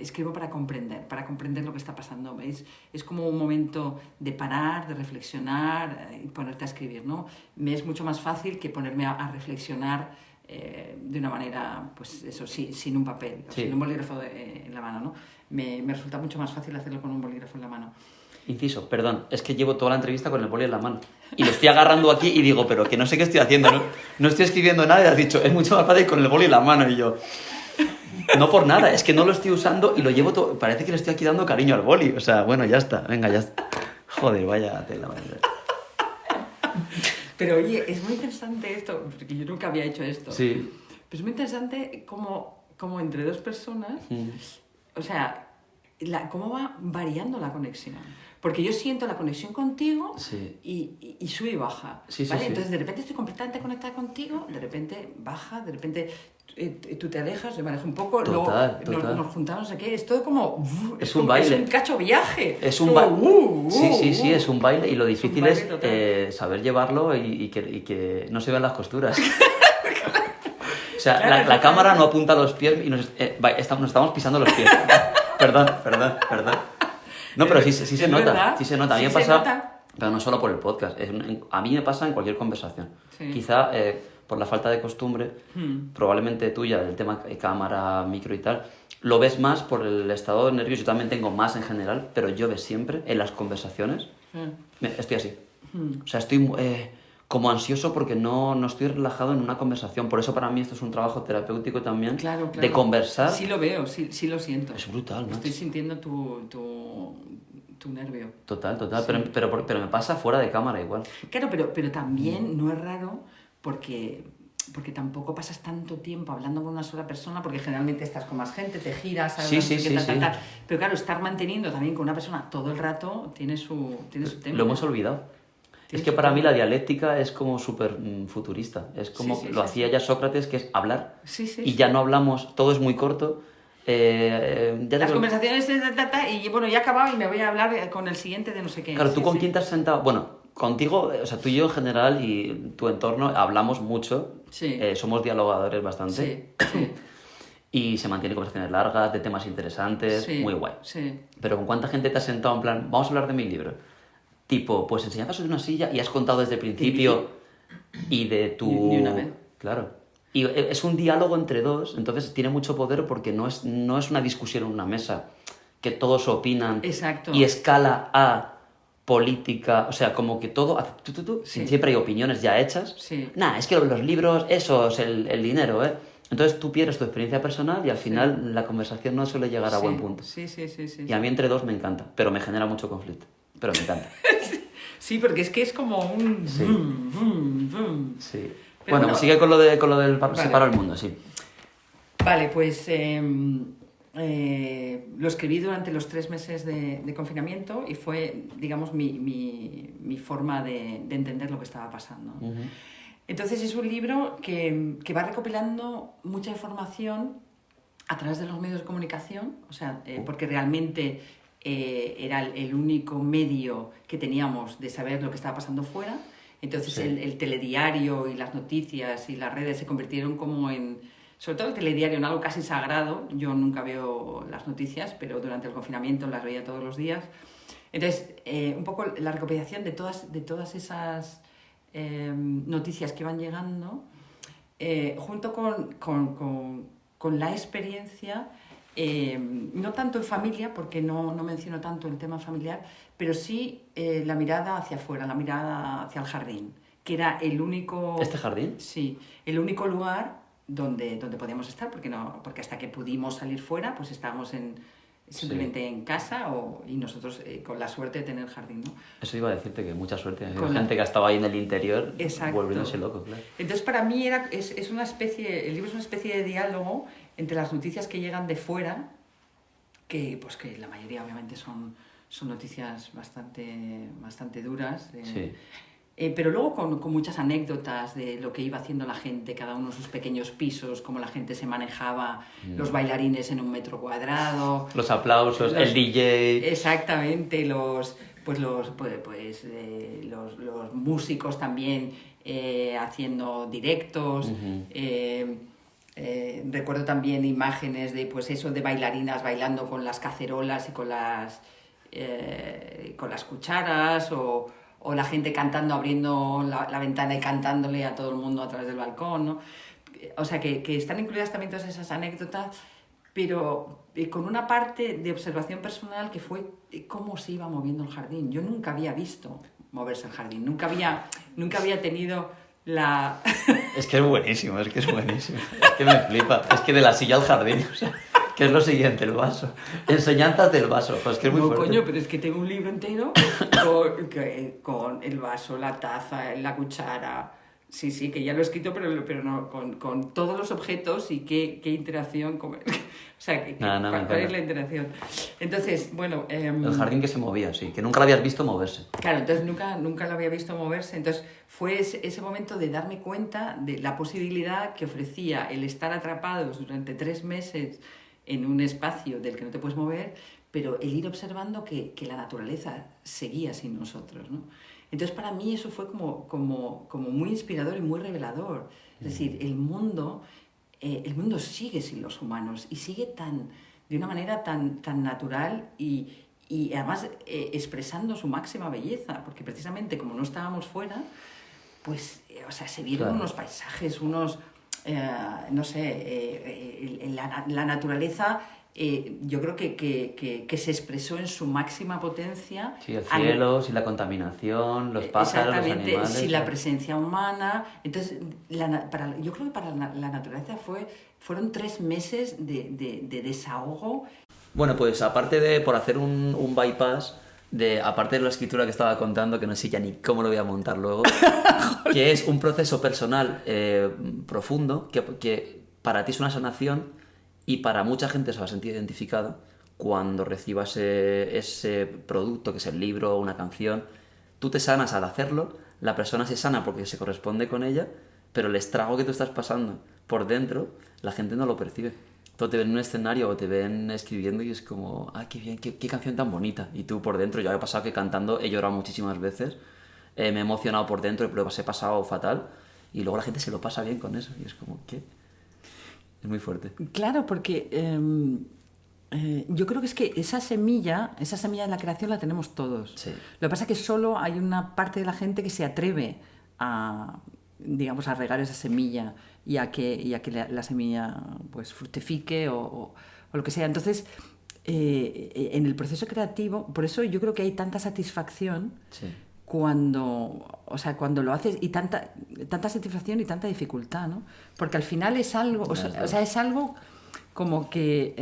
escribo para comprender lo que está pasando. Es como un momento de parar, de reflexionar y ponerte a escribir, ¿no? Me es mucho más fácil que ponerme a reflexionar de una manera, pues eso sí, sin un papel, Sí. sin un bolígrafo en la mano, ¿no? Me resulta mucho más fácil hacerlo con un bolígrafo en la mano. Inciso, perdón, es que llevo toda la entrevista con el boli en la mano. Y lo estoy agarrando aquí y digo, pero que no sé qué estoy haciendo, ¿no? No estoy escribiendo nada y has dicho, es mucho más fácil con el boli en la mano. Y yo, no por nada, es que no lo estoy usando y lo llevo todo. Parece que le estoy aquí dando cariño al boli. O sea, bueno, ya está, venga, ya está. Joder, vaya tela, vaya. Pero oye, es muy interesante esto, porque yo nunca había hecho esto. Sí. Pero es muy interesante como entre dos personas, o sea, cómo va variando la conexión. Porque yo siento la conexión contigo Sí. y sube y baja. Sí, sí, ¿vale? sí. Entonces, de repente estoy completamente conectada contigo, de repente baja, de repente tú te alejas, yo me alejo un poco, Total, luego total. nos juntamos, no sé qué. Es todo como... Es un baile. Es un cacho viaje. Es un Como, baile. Sí, es un baile y lo difícil baile es total. saber llevarlo y que no se vean las costuras. O sea, Claro, la cámara no apunta a los pies y nos estamos pisando los pies. Perdón. No, pero sí se Es nota. verdad. Sí se nota. A mí Sí me se pasa, nota. pero no solo por el podcast. A mí me pasa en cualquier conversación. Sí. Quizá por la falta de costumbre, probablemente tuya, del tema cámara, micro y tal, lo ves más por el estado de nervios. Yo también tengo más en general, pero yo ves siempre en las conversaciones. Estoy así. O sea, estoy como ansioso porque no estoy relajado en una conversación. Por eso para mí esto es un trabajo terapéutico también. Claro. De conversar. Sí lo veo, sí lo siento. Es brutal, ¿no? Estoy sintiendo tu nervio. Total. Sí. Pero me pasa fuera de cámara igual. Claro, pero también no es raro porque tampoco pasas tanto tiempo hablando con una sola persona, porque generalmente estás con más gente, te giras, Sí. tal. Pero claro, estar manteniendo también con una persona todo el rato tiene su tema. Lo hemos olvidado. Es Tiene que su para mí tema. la dialéctica es como súper futurista. Es como Sí, lo hacía ya Sócrates, que es hablar. Sí. Y ya no hablamos, todo es muy corto. Las conversaciones y bueno, ya he acabado y me voy a hablar con el siguiente de no sé qué. Claro, ¿tú Sí, con sí. quién te has sentado? Bueno, contigo, o sea, tú y yo en general y tu entorno hablamos mucho. Sí. Somos dialogadores bastante. Sí. Y se mantienen conversaciones largas, de temas interesantes, Sí, muy guay. Sí. Pero ¿con cuánta gente te has sentado en plan, vamos a hablar de mi libro? Tipo, pues enseñabas sobre una silla y has contado desde el principio y de tu... Ni una vez. Claro. Y es un diálogo entre dos, entonces tiene mucho poder porque no es una discusión en una mesa, que todos opinan Exacto. y escala a política, o sea, como que todo... Sí. Siempre hay opiniones ya hechas. Sí. Nah, es que los libros, eso es el dinero, ¿eh? Entonces tú pierdes tu experiencia personal y al final la conversación no suele llegar a buen punto. Sí. Y a mí entre dos me encanta, pero me genera mucho conflicto. Pero me encanta. Sí, porque es que es como un... Sí. Vroom. Sí. Pero Bueno, bueno, sigue con lo del vale. separar el mundo, sí. Vale, pues lo escribí durante los 3 meses de confinamiento y fue, digamos, mi forma de entender lo que estaba pasando. Ujú. Entonces es un libro que va recopilando mucha información a través de los medios de comunicación, o sea, porque realmente era el único medio que teníamos de saber lo que estaba pasando fuera. Entonces Sí. el telediario y las noticias y las redes se convirtieron como en, sobre todo el telediario, en algo casi sagrado. Yo nunca veo las noticias, pero durante el confinamiento las veía todos los días. Entonces, un poco la recopilación de todas esas noticias que van llegando, junto con la experiencia, no tanto en familia, porque no menciono tanto el tema familiar, pero sí la mirada hacia afuera, la mirada hacia el jardín, que era el único... ¿Este jardín? Sí, el único lugar donde podíamos estar, porque hasta que pudimos salir fuera, pues estábamos simplemente en casa y nosotros con la suerte de tener jardín, ¿no? Eso iba a decirte, que mucha suerte. Hay gente que ha estado ahí en el interior. Exacto. Volviéndose loco, claro. Entonces, para mí es una especie, el libro es una especie de diálogo entre las noticias que llegan de fuera, que la mayoría obviamente son noticias bastante duras. Sí. Pero luego con muchas anécdotas de lo que iba haciendo la gente, cada uno en sus pequeños pisos, cómo la gente se manejaba, los bailarines en un metro cuadrado. Los aplausos, el DJ. Exactamente, los músicos también haciendo directos. Recuerdo también imágenes de de bailarinas bailando con las cacerolas y con las cucharas, o la gente cantando, abriendo la ventana y cantándole a todo el mundo a través del balcón, ¿no? O sea, que están incluidas también todas esas anécdotas, pero con una parte de observación personal que fue cómo se iba moviendo el jardín. Yo nunca había visto moverse el jardín, nunca había tenido la... Es que es buenísimo, es que me flipa. Es que de la silla al jardín, o sea, ¿qué es lo siguiente? El vaso. Enseñanzas del vaso, pues que es muy fuerte. Coño, pero es que tengo un libro entero con el vaso, la taza, la cuchara. Sí, que ya lo he escrito, pero no, con todos los objetos y qué interacción. O sea, ¿cuál es la interacción? Entonces, bueno... el jardín que se movía, sí, que nunca lo habías visto moverse. Claro, entonces nunca lo había visto moverse. Entonces fue ese momento de darme cuenta de la posibilidad que ofrecía el estar atrapados durante 3 meses en un espacio del que no te puedes mover, pero el ir observando que la naturaleza seguía sin nosotros, ¿no? Entonces, para mí eso fue como muy inspirador y muy revelador. Es decir, el mundo sigue sin los humanos y sigue de una manera tan natural y además expresando su máxima belleza, porque precisamente como no estábamos fuera, pues, se vieron unos paisajes, la naturaleza... yo creo que se expresó en su máxima potencia. Sí, el cielo, sin la contaminación, los pájaros, los animales. Sin la presencia humana. Entonces, yo creo que para la naturaleza fueron 3 meses de desahogo. Bueno, pues aparte por hacer un bypass, aparte de la escritura que estaba contando, que no sé ya ni cómo lo voy a montar luego, que es un proceso personal profundo, que para ti es una sanación. Y para mucha gente se va a sentir identificado cuando recibas ese producto, que es el libro o una canción. Tú te sanas al hacerlo, la persona se sana porque se corresponde con ella, pero el estrago que tú estás pasando por dentro, la gente no lo percibe. Tú te ven en un escenario o te ven escribiendo y es como, ¡ay, qué bien, qué canción tan bonita! Y tú por dentro, yo he pasado que cantando he llorado muchísimas veces, me he emocionado por dentro, pero he pasado fatal, y luego la gente se lo pasa bien con eso, y es como, ¿qué? Es muy fuerte. Claro, porque yo creo que es que esa semilla de la creación la tenemos todos. Sí. Lo que pasa es que solo hay una parte de la gente que se atreve a regar esa semilla y a que la semilla pues fructifique o lo que sea. Entonces, en el proceso creativo, por eso yo creo que hay tanta satisfacción. Sí. Cuando lo haces, y tanta satisfacción y tanta dificultad, ¿no? Porque al final es algo, es algo como que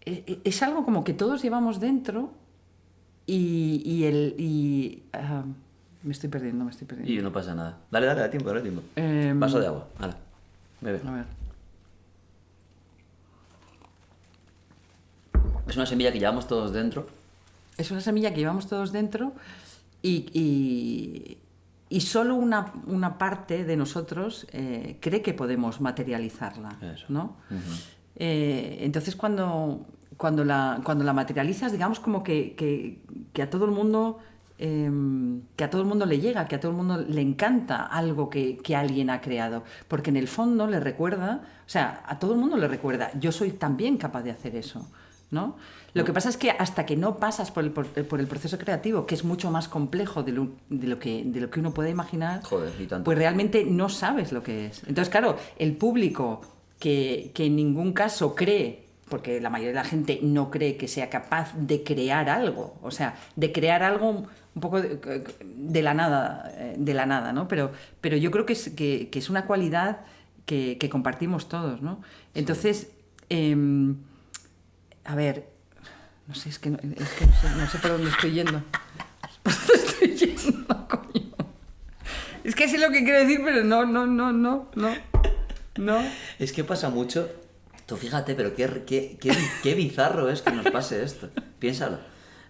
es algo como que todos llevamos dentro me estoy perdiendo. Y no pasa nada. Dale tiempo. Vaso de agua, hala, bebe. A ver. Es una semilla que llevamos todos dentro. Es una semilla que llevamos todos dentro y solo una parte de nosotros cree que podemos materializarla. Eso. ¿No? Uh-huh. Entonces, cuando la materializas, digamos como que a todo el mundo le llega, que a todo el mundo le encanta algo que alguien ha creado, porque en el fondo le recuerda, a todo el mundo le recuerda, yo soy también capaz de hacer eso, ¿no? Lo que pasa es que hasta que no pasas por el proceso creativo, que es mucho más complejo de lo que uno puede imaginar, pues realmente no sabes lo que es. Entonces, claro, el público que en ningún caso cree, porque la mayoría de la gente no cree que sea capaz de crear algo, de crear algo un poco de la nada, ¿no? Pero yo creo que es una cualidad que compartimos todos, ¿no? Entonces, a ver, no sé, es que no sé por dónde estoy yendo. ¿Por dónde estoy yendo, coño? Es que sé lo que quiero decir, pero no. Es que pasa mucho. Tú fíjate, pero qué bizarro es que nos pase esto. Piénsalo.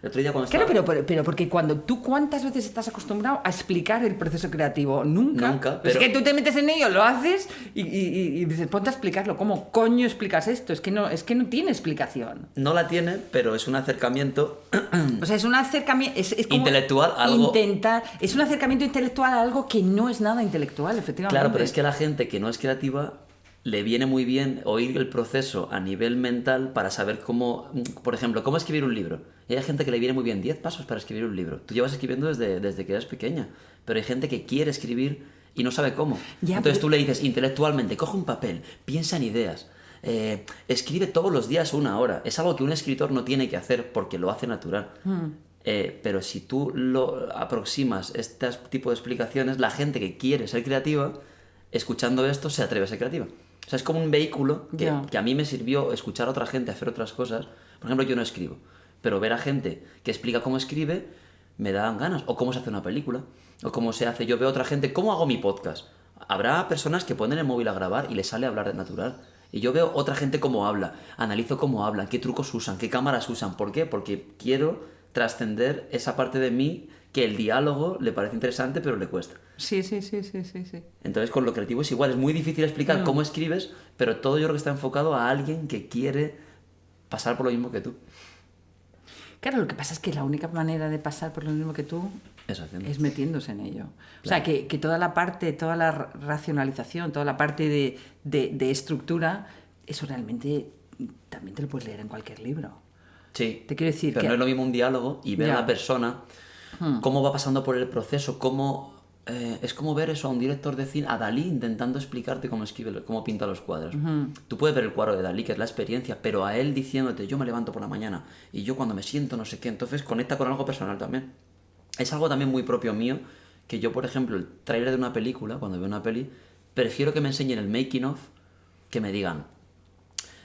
El otro día cuando Claro, estaba... pero porque ¿cuántas veces estás acostumbrado a explicar el proceso creativo? Nunca. pero... Es que tú te metes en ello, lo haces y dices, ponte a explicarlo. ¿Cómo coño explicas esto? Es que no tiene explicación. No la tiene, pero es un acercamiento... O sea, es un acercamiento... Es como intelectual, algo... Es un acercamiento intelectual a algo que no es nada intelectual, efectivamente. Claro, pero es que a la gente que no es creativa le viene muy bien oír el proceso a nivel mental para saber cómo, por ejemplo, cómo escribir un libro. Y hay gente que le viene muy bien 10 pasos para escribir un libro. Tú llevas escribiendo desde que eres pequeña, pero hay gente que quiere escribir y no sabe cómo. Ya, entonces tú le dices intelectualmente, coge un papel, piensa en ideas, escribe todos los días 1 hora. Es algo que un escritor no tiene que hacer porque lo hace natural. Pero si tú lo aproximas este tipo de explicaciones, la gente que quiere ser creativa, escuchando esto, se atreve a ser creativa. O sea, es como un vehículo que a mí me sirvió escuchar a otra gente hacer otras cosas. Por ejemplo, yo no escribo, pero ver a gente que explica cómo escribe me dan ganas. O cómo se hace una película, o cómo se hace... Yo veo a otra gente, ¿cómo hago mi podcast? Habrá personas que ponen el móvil a grabar y les sale a hablar de natural. Y yo veo otra gente cómo habla, analizo cómo hablan, qué trucos usan, qué cámaras usan. ¿Por qué? Porque quiero trascender esa parte de mí que el diálogo le parece interesante, pero le cuesta. Sí. Entonces con lo creativo es igual, es muy difícil explicar cómo escribes, pero todo yo creo que está enfocado a alguien que quiere pasar por lo mismo que tú. Claro, lo que pasa es que la única manera de pasar por lo mismo que tú es metiéndose en ello. Claro. O sea, que toda la racionalización, toda la parte de estructura, eso realmente también te lo puedes leer en cualquier libro. Sí, te quiero decir pero que... no es lo mismo un diálogo y ver a la persona cómo va pasando por el proceso, es como ver eso a un director de cine, a Dalí, intentando explicarte cómo escribe, cómo pinta los cuadros. Tú puedes ver el cuadro de Dalí, que es la experiencia, pero a él diciéndote, yo me levanto por la mañana y yo cuando me siento no sé qué, entonces conecta con algo personal también. Es algo también muy propio mío, que yo, por ejemplo, el tráiler de una película, cuando veo una peli, prefiero que me enseñen el making of, que me digan,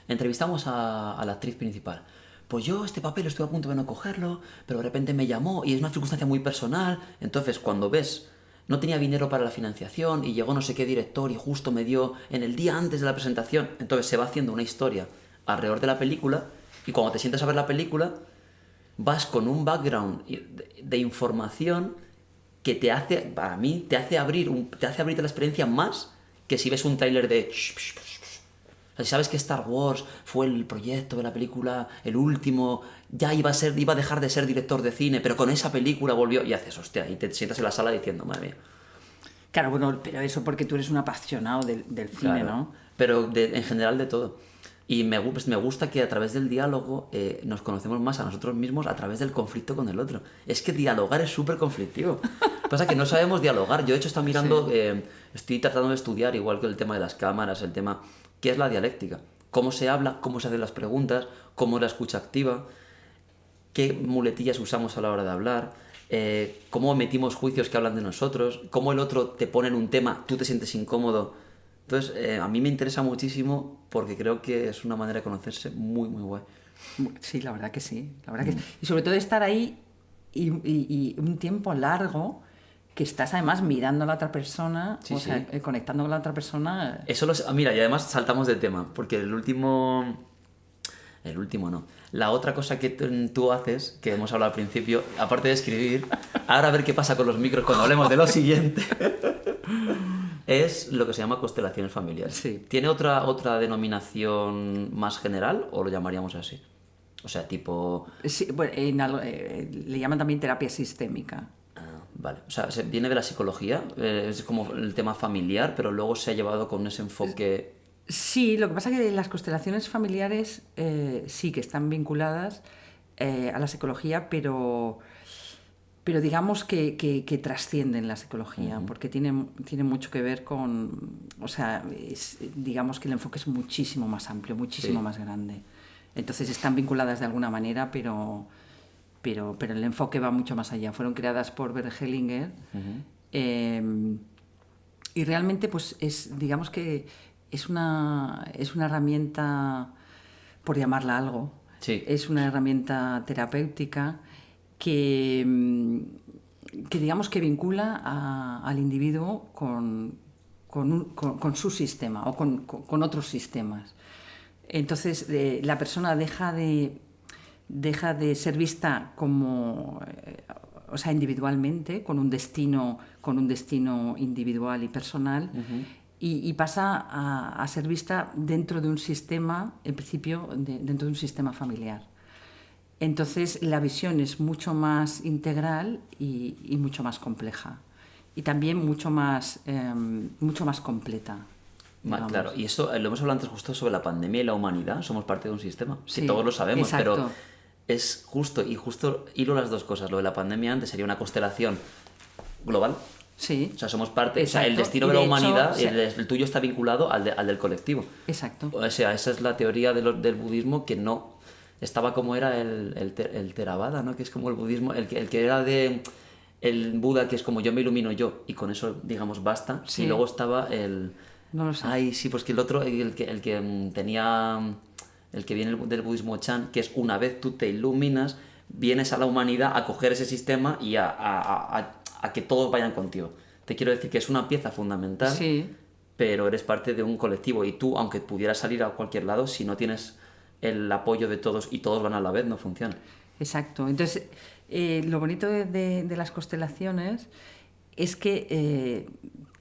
entrevistamos a la actriz principal. Pues yo este papel estuve a punto de no cogerlo, pero de repente me llamó y es una circunstancia muy personal. Entonces, cuando ves, no tenía dinero para la financiación y llegó no sé qué director y justo me dio en el día antes de la presentación. Entonces se va haciendo una historia alrededor de la película y cuando te sientas a ver la película, vas con un background de información que te hace, para mí, te hace abrirte la experiencia más que si ves un tráiler de... O sea, si sabes que Star Wars fue el proyecto de la película, el último, ya iba a dejar de ser director de cine, pero con esa película volvió y haces, hostia, y te sientas en la sala diciendo, madre mía. Claro, bueno, pero eso porque tú eres un apasionado del cine, claro, ¿no? Pero en general de todo. Y me gusta que a través del diálogo nos conocemos más a nosotros mismos a través del conflicto con el otro. Es que dialogar es súper conflictivo. Pasa que no sabemos dialogar. Yo de hecho estoy mirando, estoy tratando de estudiar, igual que el tema de las cámaras, el tema... ¿Qué es la dialéctica? ¿Cómo se habla? ¿Cómo se hacen las preguntas? ¿Cómo es la escucha activa? ¿Qué muletillas usamos a la hora de hablar? ¿Cómo emitimos juicios que hablan de nosotros? ¿Cómo el otro te pone en un tema, tú te sientes incómodo? Entonces, a mí me interesa muchísimo porque creo que es una manera de conocerse muy, muy guay. Sí, la verdad que sí. La verdad que sí. Y sobre todo estar ahí y un tiempo largo... que estás además mirando a la otra persona, o sea, conectando con la otra persona. Eso mira, y además saltamos del tema, porque el último no. La otra cosa que tú haces, que hemos hablado al principio, aparte de escribir, ahora a ver qué pasa con los micros cuando hablemos de lo siguiente, es lo que se llama constelaciones familiares. Sí. ¿Tiene otra denominación más general o lo llamaríamos así? O sea, tipo... Sí, bueno, le llaman también terapia sistémica. Vale, o sea, viene de la psicología, es como el tema familiar, pero luego se ha llevado con ese enfoque... Sí, lo que pasa es que las constelaciones familiares sí que están vinculadas a la psicología, pero digamos que trascienden la psicología, porque tiene mucho que ver con... O sea, digamos que el enfoque es muchísimo más amplio, muchísimo más grande. Entonces están vinculadas de alguna manera, pero el enfoque va mucho más allá. Fueron creadas por Bert Hellinger y realmente pues digamos que es una herramienta, por llamarla algo, Sí. es una herramienta terapéutica que digamos que vincula al individuo con su sistema o con otros sistemas. Entonces la persona deja de ser vista como, o sea, individualmente, con un destino individual y personal, y pasa a ser vista dentro de un sistema, en principio, dentro de un sistema familiar. Entonces la visión es mucho más integral y mucho más compleja. Y también mucho más completa. Claro, y esto lo hemos hablado antes justo sobre la pandemia y la humanidad. Somos parte de un sistema, Sí, que todos lo sabemos, exacto. pero es justo hilo las dos cosas. Lo de la pandemia antes sería una constelación global. Sí. O sea, somos parte, o sea, Exacto. el destino Y de la de hecho, humanidad, sí. el tuyo está vinculado al del colectivo. Exacto. O sea, esa es la teoría del budismo, que no estaba como era el Theravada, ¿no? Que es como el budismo, el que era de el Buda, que es como yo me ilumino yo, y con eso, digamos, basta. Sí. Y luego estaba el... No lo sé. Ay, sí, pues que el otro, el que tenía... El que viene del budismo Chan, que es una vez tú te iluminas, vienes a la humanidad a coger ese sistema y a que todos vayan contigo. Te quiero decir que es una pieza fundamental, Sí. pero eres parte de un colectivo, y tú, aunque pudieras salir a cualquier lado, si no tienes el apoyo de todos y todos van a la vez, no funciona. Exacto. Entonces, lo bonito de las constelaciones es que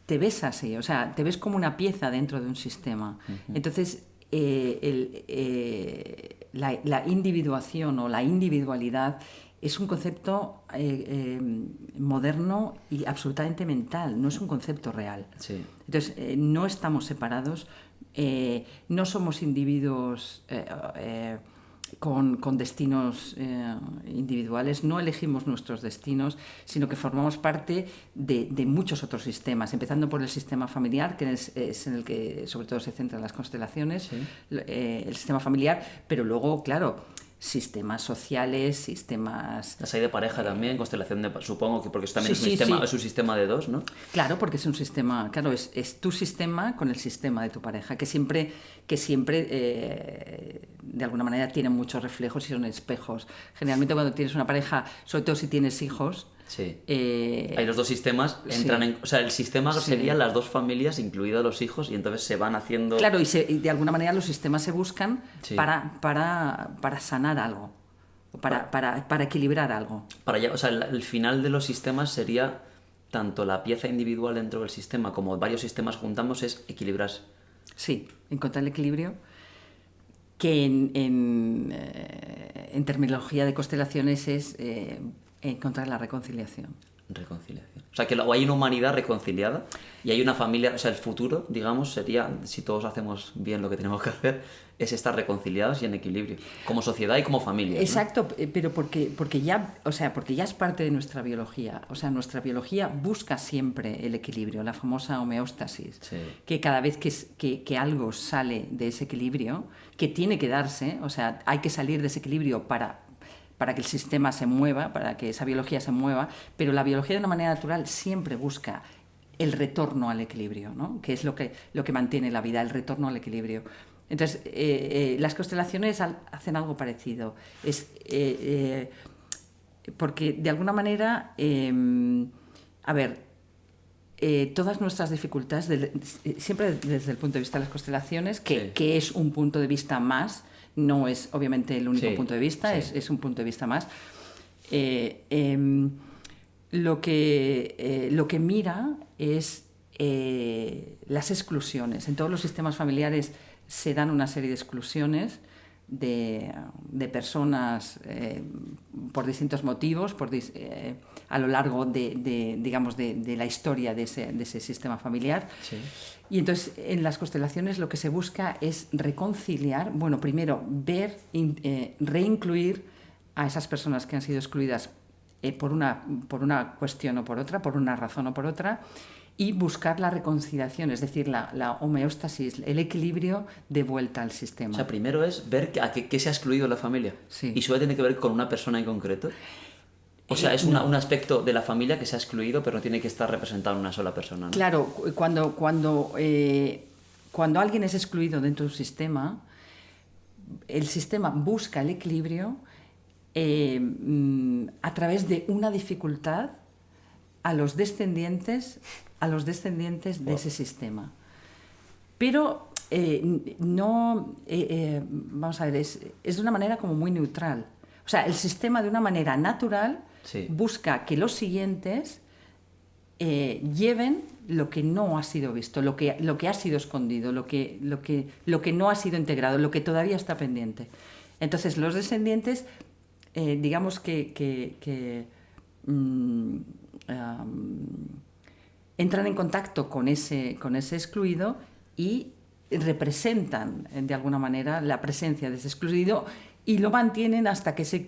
te ves así, o sea, te ves como una pieza dentro de un sistema. Entonces, la individuación o la individualidad es un concepto moderno y absolutamente mental, no es un concepto real. Sí. Entonces, no estamos separados, no somos individuos con destinos individuales, no elegimos nuestros destinos, sino que formamos parte de muchos otros sistemas, empezando por el sistema familiar, que es en el que sobre todo se centran las constelaciones, Sí. El sistema familiar, pero luego, claro, sistemas sociales, sistemas... Las hay de pareja también, constelación de... Supongo que porque eso también Sí, es un sistema de dos, ¿no? Claro, porque es un sistema, claro, es tu sistema con el sistema de tu pareja, que siempre de alguna manera tienen muchos reflejos y son espejos. Generalmente cuando tienes una pareja, sobre todo si tienes hijos... Sí. Hay los dos sistemas, entran sí. en... O sea, el sistema Sí. serían las dos familias, incluidos los hijos, y entonces se van haciendo... Claro, y de alguna manera los sistemas se buscan Sí. para sanar algo, para equilibrar algo. O sea, el final de los sistemas sería tanto la pieza individual dentro del sistema como varios sistemas juntamos, es equilibrarse. Sí, encontrar el equilibrio, que en terminología de constelaciones es encontrar la reconciliación. Reconciliación. O sea, que hay una humanidad reconciliada y hay una familia, o sea, el futuro, digamos, sería, si todos hacemos bien lo que tenemos que hacer, es estar reconciliados y en equilibrio, como sociedad y como familia, ¿no? Exacto, pero porque ya es parte de nuestra biología. O sea, nuestra biología busca siempre el equilibrio, la famosa homeostasis. Sí. Que cada vez que algo sale de ese equilibrio, que tiene que darse, o sea, hay que salir de ese equilibrio para que el sistema se mueva, para que esa biología se mueva, pero la biología de una manera natural siempre busca el retorno al equilibrio, ¿no? Que es lo que mantiene la vida, el retorno al equilibrio. Entonces, las constelaciones hacen algo parecido. Porque de alguna manera, todas nuestras dificultades, siempre desde el punto de vista de las constelaciones, que es un punto de vista más, no es obviamente el único punto de vista, es un punto de vista más. Lo que mira es las exclusiones. En todos los sistemas familiares se dan una serie de exclusiones de personas por distintos motivos, a lo largo de la historia de ese sistema familiar. Sí. Y entonces en las constelaciones lo que se busca es reconciliar, bueno, primero ver, reincluir a esas personas que han sido excluidas por una cuestión o por otra, por una razón o por otra, y buscar la reconciliación, es decir, la homeostasis, el equilibrio de vuelta al sistema. O sea, primero es ver a qué se ha excluido la familia. Sí. ¿Y suele tener que ver con una persona en concreto? O sea, es un aspecto de la familia que se ha excluido, pero no tiene que estar representado en una sola persona, ¿no? Claro, cuando cuando alguien es excluido dentro de un sistema, el sistema busca el equilibrio a través de una dificultad a los descendientes de ese sistema. Pero vamos a ver, es de una manera como muy neutral. O sea, el sistema de una manera natural busca que los siguientes lleven lo que no ha sido visto, lo que ha sido escondido, lo que no ha sido integrado, lo que todavía está pendiente. Entonces, los descendientes, digamos que entran en contacto con ese excluido y representan, de alguna manera, la presencia de ese excluido y lo mantienen hasta que ese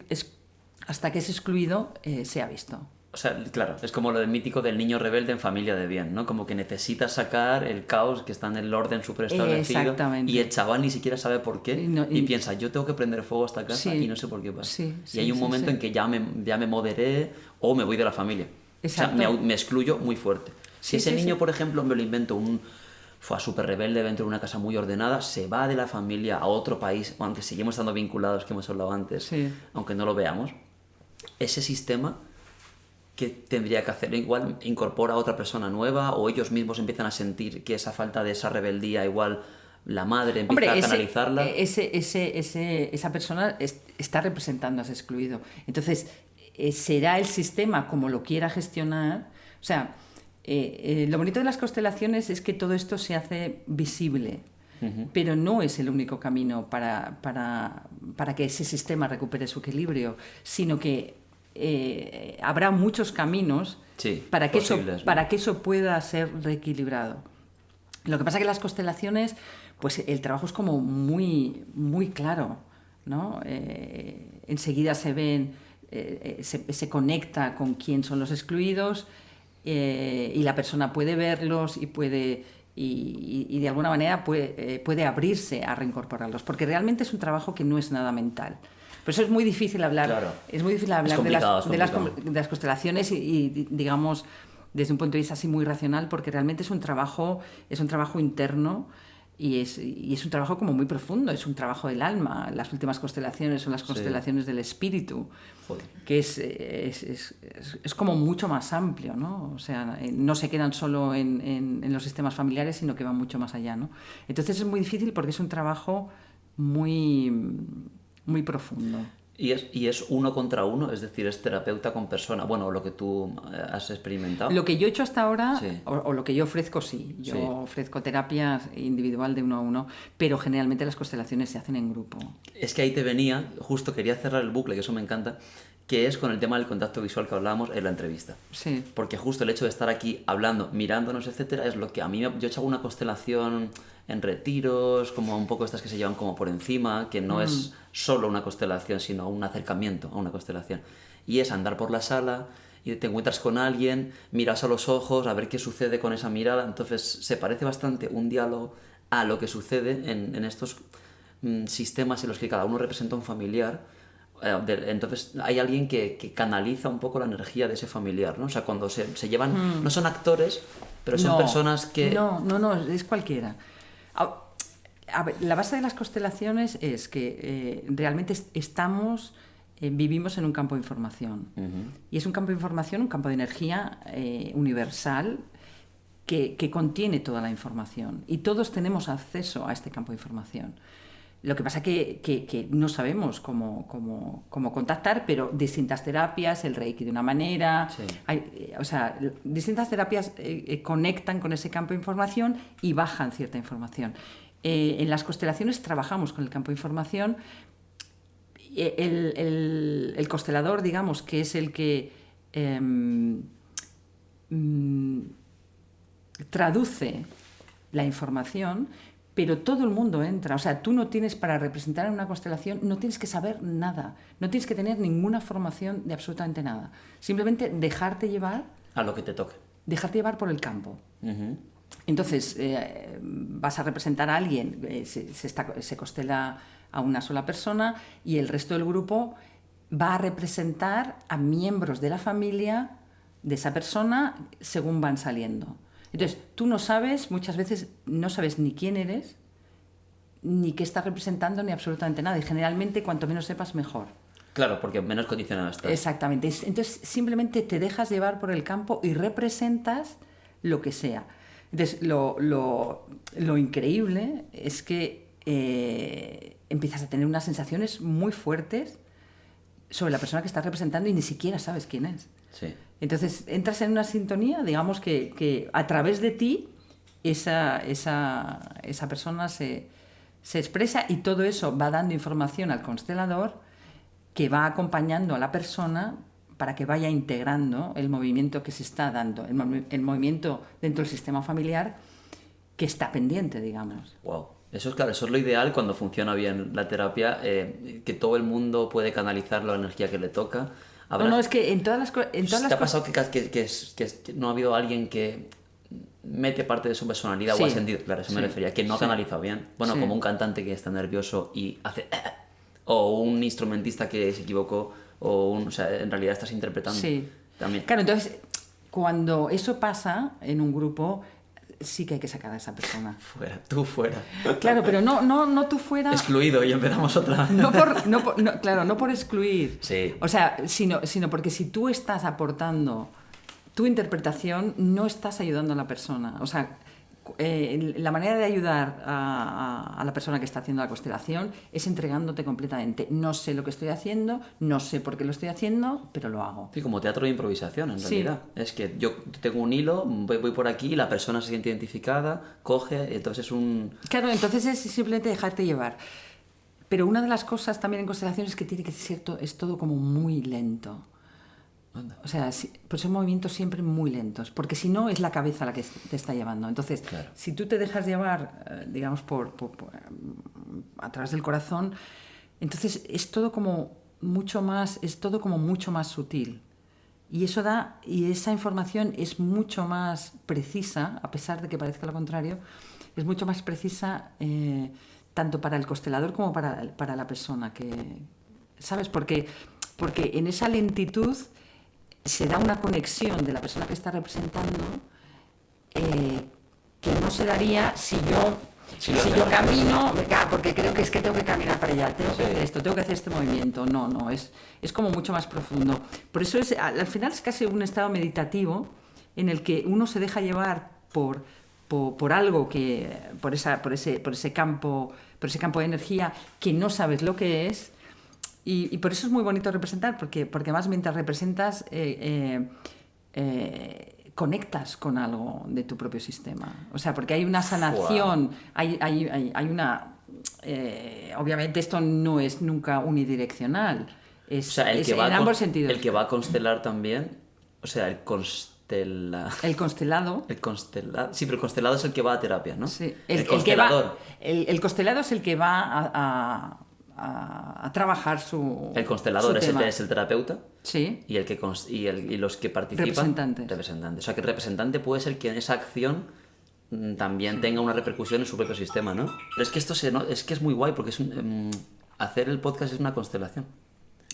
excluido sea visto. O sea, claro, es como lo del mítico del niño rebelde en Familia de Bien, ¿no? Como que necesita sacar el caos que está en el orden superestablecido. Exactamente. Y el chaval ni siquiera sabe por qué y piensa, yo tengo que prender fuego a esta casa y no sé por qué pasa. Y hay un momento en que ya me moderé o me voy de la familia. Exacto. O sea, me excluyo muy fuerte. Si ese niño, por ejemplo, me lo invento, fue súper rebelde dentro de una casa muy ordenada, se va de la familia a otro país, aunque seguimos estando vinculados, que hemos hablado antes, aunque no lo veamos, ese sistema... ¿qué tendría que hacer? Igual incorpora a otra persona nueva o ellos mismos empiezan a sentir que esa falta de esa rebeldía, igual la madre empieza a canalizarla. Esa persona está representando a ese excluido. Entonces, será el sistema como lo quiera gestionar. O sea, lo bonito de las constelaciones es que todo esto se hace visible. Pero no es el único camino para que ese sistema recupere su equilibrio, sino que habrá muchos caminos para que eso pueda ser reequilibrado. Lo que pasa es que las constelaciones, pues el trabajo es como muy, muy claro, ¿no? Enseguida se ven, se conecta con quién son los excluidos y la persona puede verlos y de alguna manera puede abrirse a reincorporarlos, porque realmente es un trabajo que no es nada mental. Por eso es muy difícil hablar, de las constelaciones y digamos, desde un punto de vista así muy racional, porque realmente es un trabajo interno y es un trabajo como muy profundo, es un trabajo del alma. Las últimas constelaciones son las constelaciones del espíritu, que es como mucho más amplio, ¿no? O sea, no se quedan solo en los sistemas familiares, sino que van mucho más allá, ¿no? Entonces es muy difícil porque es un trabajo muy, muy profundo. Y es uno contra uno, es decir, es terapeuta con persona. Bueno, lo que tú has experimentado. Lo que yo he hecho hasta ahora, o lo que yo ofrezco, yo ofrezco terapia individual de uno a uno, pero generalmente las constelaciones se hacen en grupo. Es que ahí te venía, justo quería cerrar el bucle, que eso me encanta, que es con el tema del contacto visual que hablábamos en la entrevista. Sí. Porque justo el hecho de estar aquí hablando, mirándonos, etcétera, es lo que a mí... Yo he hecho una constelación en retiros, como un poco estas que se llevan como por encima, que no es solo una constelación, sino un acercamiento a una constelación. Y es andar por la sala y te encuentras con alguien, miras a los ojos, a ver qué sucede con esa mirada. Entonces se parece bastante un diálogo a lo que sucede en estos sistemas en los que cada uno representa un familiar. Entonces hay alguien que canaliza un poco la energía de ese familiar, ¿no? O sea, cuando se llevan... No son actores, pero son personas que... No, es cualquiera. A ver, la base de las constelaciones es que realmente vivimos en un campo de información. Y es un campo de información, un campo de energía universal que contiene toda la información. Y todos tenemos acceso a este campo de información. Lo que pasa es que no sabemos cómo contactar, pero distintas terapias, el Reiki de una manera... distintas terapias conectan con ese campo de información y bajan cierta información. En las constelaciones trabajamos con el campo de información. El constelador, digamos, que es el que traduce la información, pero todo el mundo entra. O sea, tú no tienes, para representar en una constelación, no tienes que saber nada, no tienes que tener ninguna formación de absolutamente nada. Simplemente dejarte llevar... A lo que te toque. Dejarte llevar por el campo. Entonces, vas a representar a alguien, se constela a una sola persona y el resto del grupo va a representar a miembros de la familia de esa persona según van saliendo. Entonces, tú no sabes, muchas veces no sabes ni quién eres, ni qué estás representando, ni absolutamente nada. Y generalmente, cuanto menos sepas, mejor. Claro, porque menos condicionado estás. Exactamente. Entonces, simplemente te dejas llevar por el campo y representas lo que sea. Entonces, lo increíble es que empiezas a tener unas sensaciones muy fuertes sobre la persona que estás representando y ni siquiera sabes quién es. Sí. Entonces, entras en una sintonía, digamos que a través de ti esa persona se expresa, y todo eso va dando información al constelador, que va acompañando a la persona para que vaya integrando el movimiento que se está dando, el movimiento dentro del sistema familiar que está pendiente, digamos. Wow. Eso es claro, eso es lo ideal cuando funciona bien la terapia, que todo el mundo puede canalizar la energía que le toca. No, es que en todas las cosas... ¿Te ha pasado que no ha habido alguien que mete parte de su personalidad Sí. o ha sentido? Claro, eso me refería, que no ha Sí. canalizado bien. Bueno, Sí. como un cantante que está nervioso y hace... O un instrumentista que se equivocó, o sea, en realidad estás interpretando. Sí. También. Claro, entonces, cuando eso pasa en un grupo, sí que hay que sacar a esa persona. Fuera, tú fuera. Claro, pero no tú fuera... Excluido y empezamos otra. Claro, no por excluir. Sí. O sea, sino porque si tú estás aportando tu interpretación, no estás ayudando a la persona. O sea, la manera de ayudar a la persona que está haciendo la constelación es entregándote completamente. No sé lo que estoy haciendo, no sé por qué lo estoy haciendo, pero lo hago. Sí, como teatro de improvisación, en Sí. realidad. Es que yo tengo un hilo, voy por aquí, la persona se siente identificada, coge, entonces es un... Claro, entonces es simplemente dejarte llevar. Pero una de las cosas también en constelación es que tiene que ser es todo como muy lento. Anda. O sea, pues son movimientos siempre muy lentos, porque si no es la cabeza la que te está llevando. Entonces, Claro. si tú te dejas llevar, digamos, a través del corazón, entonces es todo como mucho más sutil. Y eso y esa información es mucho más precisa, a pesar de que parezca lo contrario, es mucho más precisa tanto para el constelador como para la persona que, ¿sabes? Porque en esa lentitud se da una conexión de la persona que está representando que no se daría si yo camino, porque creo que es que tengo que caminar para allá, tengo que hacer esto, tengo que hacer este movimiento. No, es como mucho más profundo. Por eso al final es casi un estado meditativo en el que uno se deja llevar por algo por ese campo de energía que no sabes lo que es. Y por eso es muy bonito representar, porque además mientras representas conectas con algo de tu propio sistema. O sea, porque hay una sanación, wow. hay una... obviamente esto no es nunca unidireccional, o sea, en ambos sentidos. El que va a constelar también, o sea, el constelado. Sí, pero el constelado es el que va a terapia, ¿no? Sí. El constelador. El constelado es el que va a trabajar su El constelador tema. Es el terapeuta. Sí. Y, y los que participan... Representantes. O sea, que el representante puede ser quien esa acción también tenga una repercusión en su propio sistema, ¿no? Pero es que esto es que es muy guay, porque hacer el podcast es una constelación.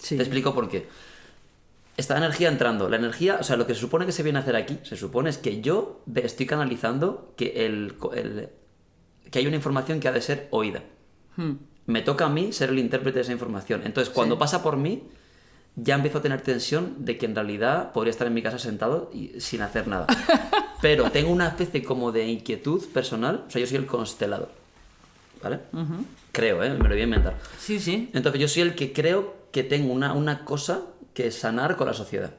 Sí. Te explico por qué. Esta energía entrando. La energía, o sea, lo que se supone que se viene a hacer aquí, se supone es que yo estoy canalizando que que hay una información que ha de ser oída. Me toca a mí ser el intérprete de esa información. Entonces, cuando pasa por mí, ya empiezo a tener tensión de que en realidad podría estar en mi casa sentado y sin hacer nada. Pero tengo una especie como de inquietud personal. O sea, yo soy el constelador. ¿Vale? Creo, me lo voy a inventar. Sí, sí. Entonces, yo soy el que creo que tengo una cosa que sanar con la sociedad.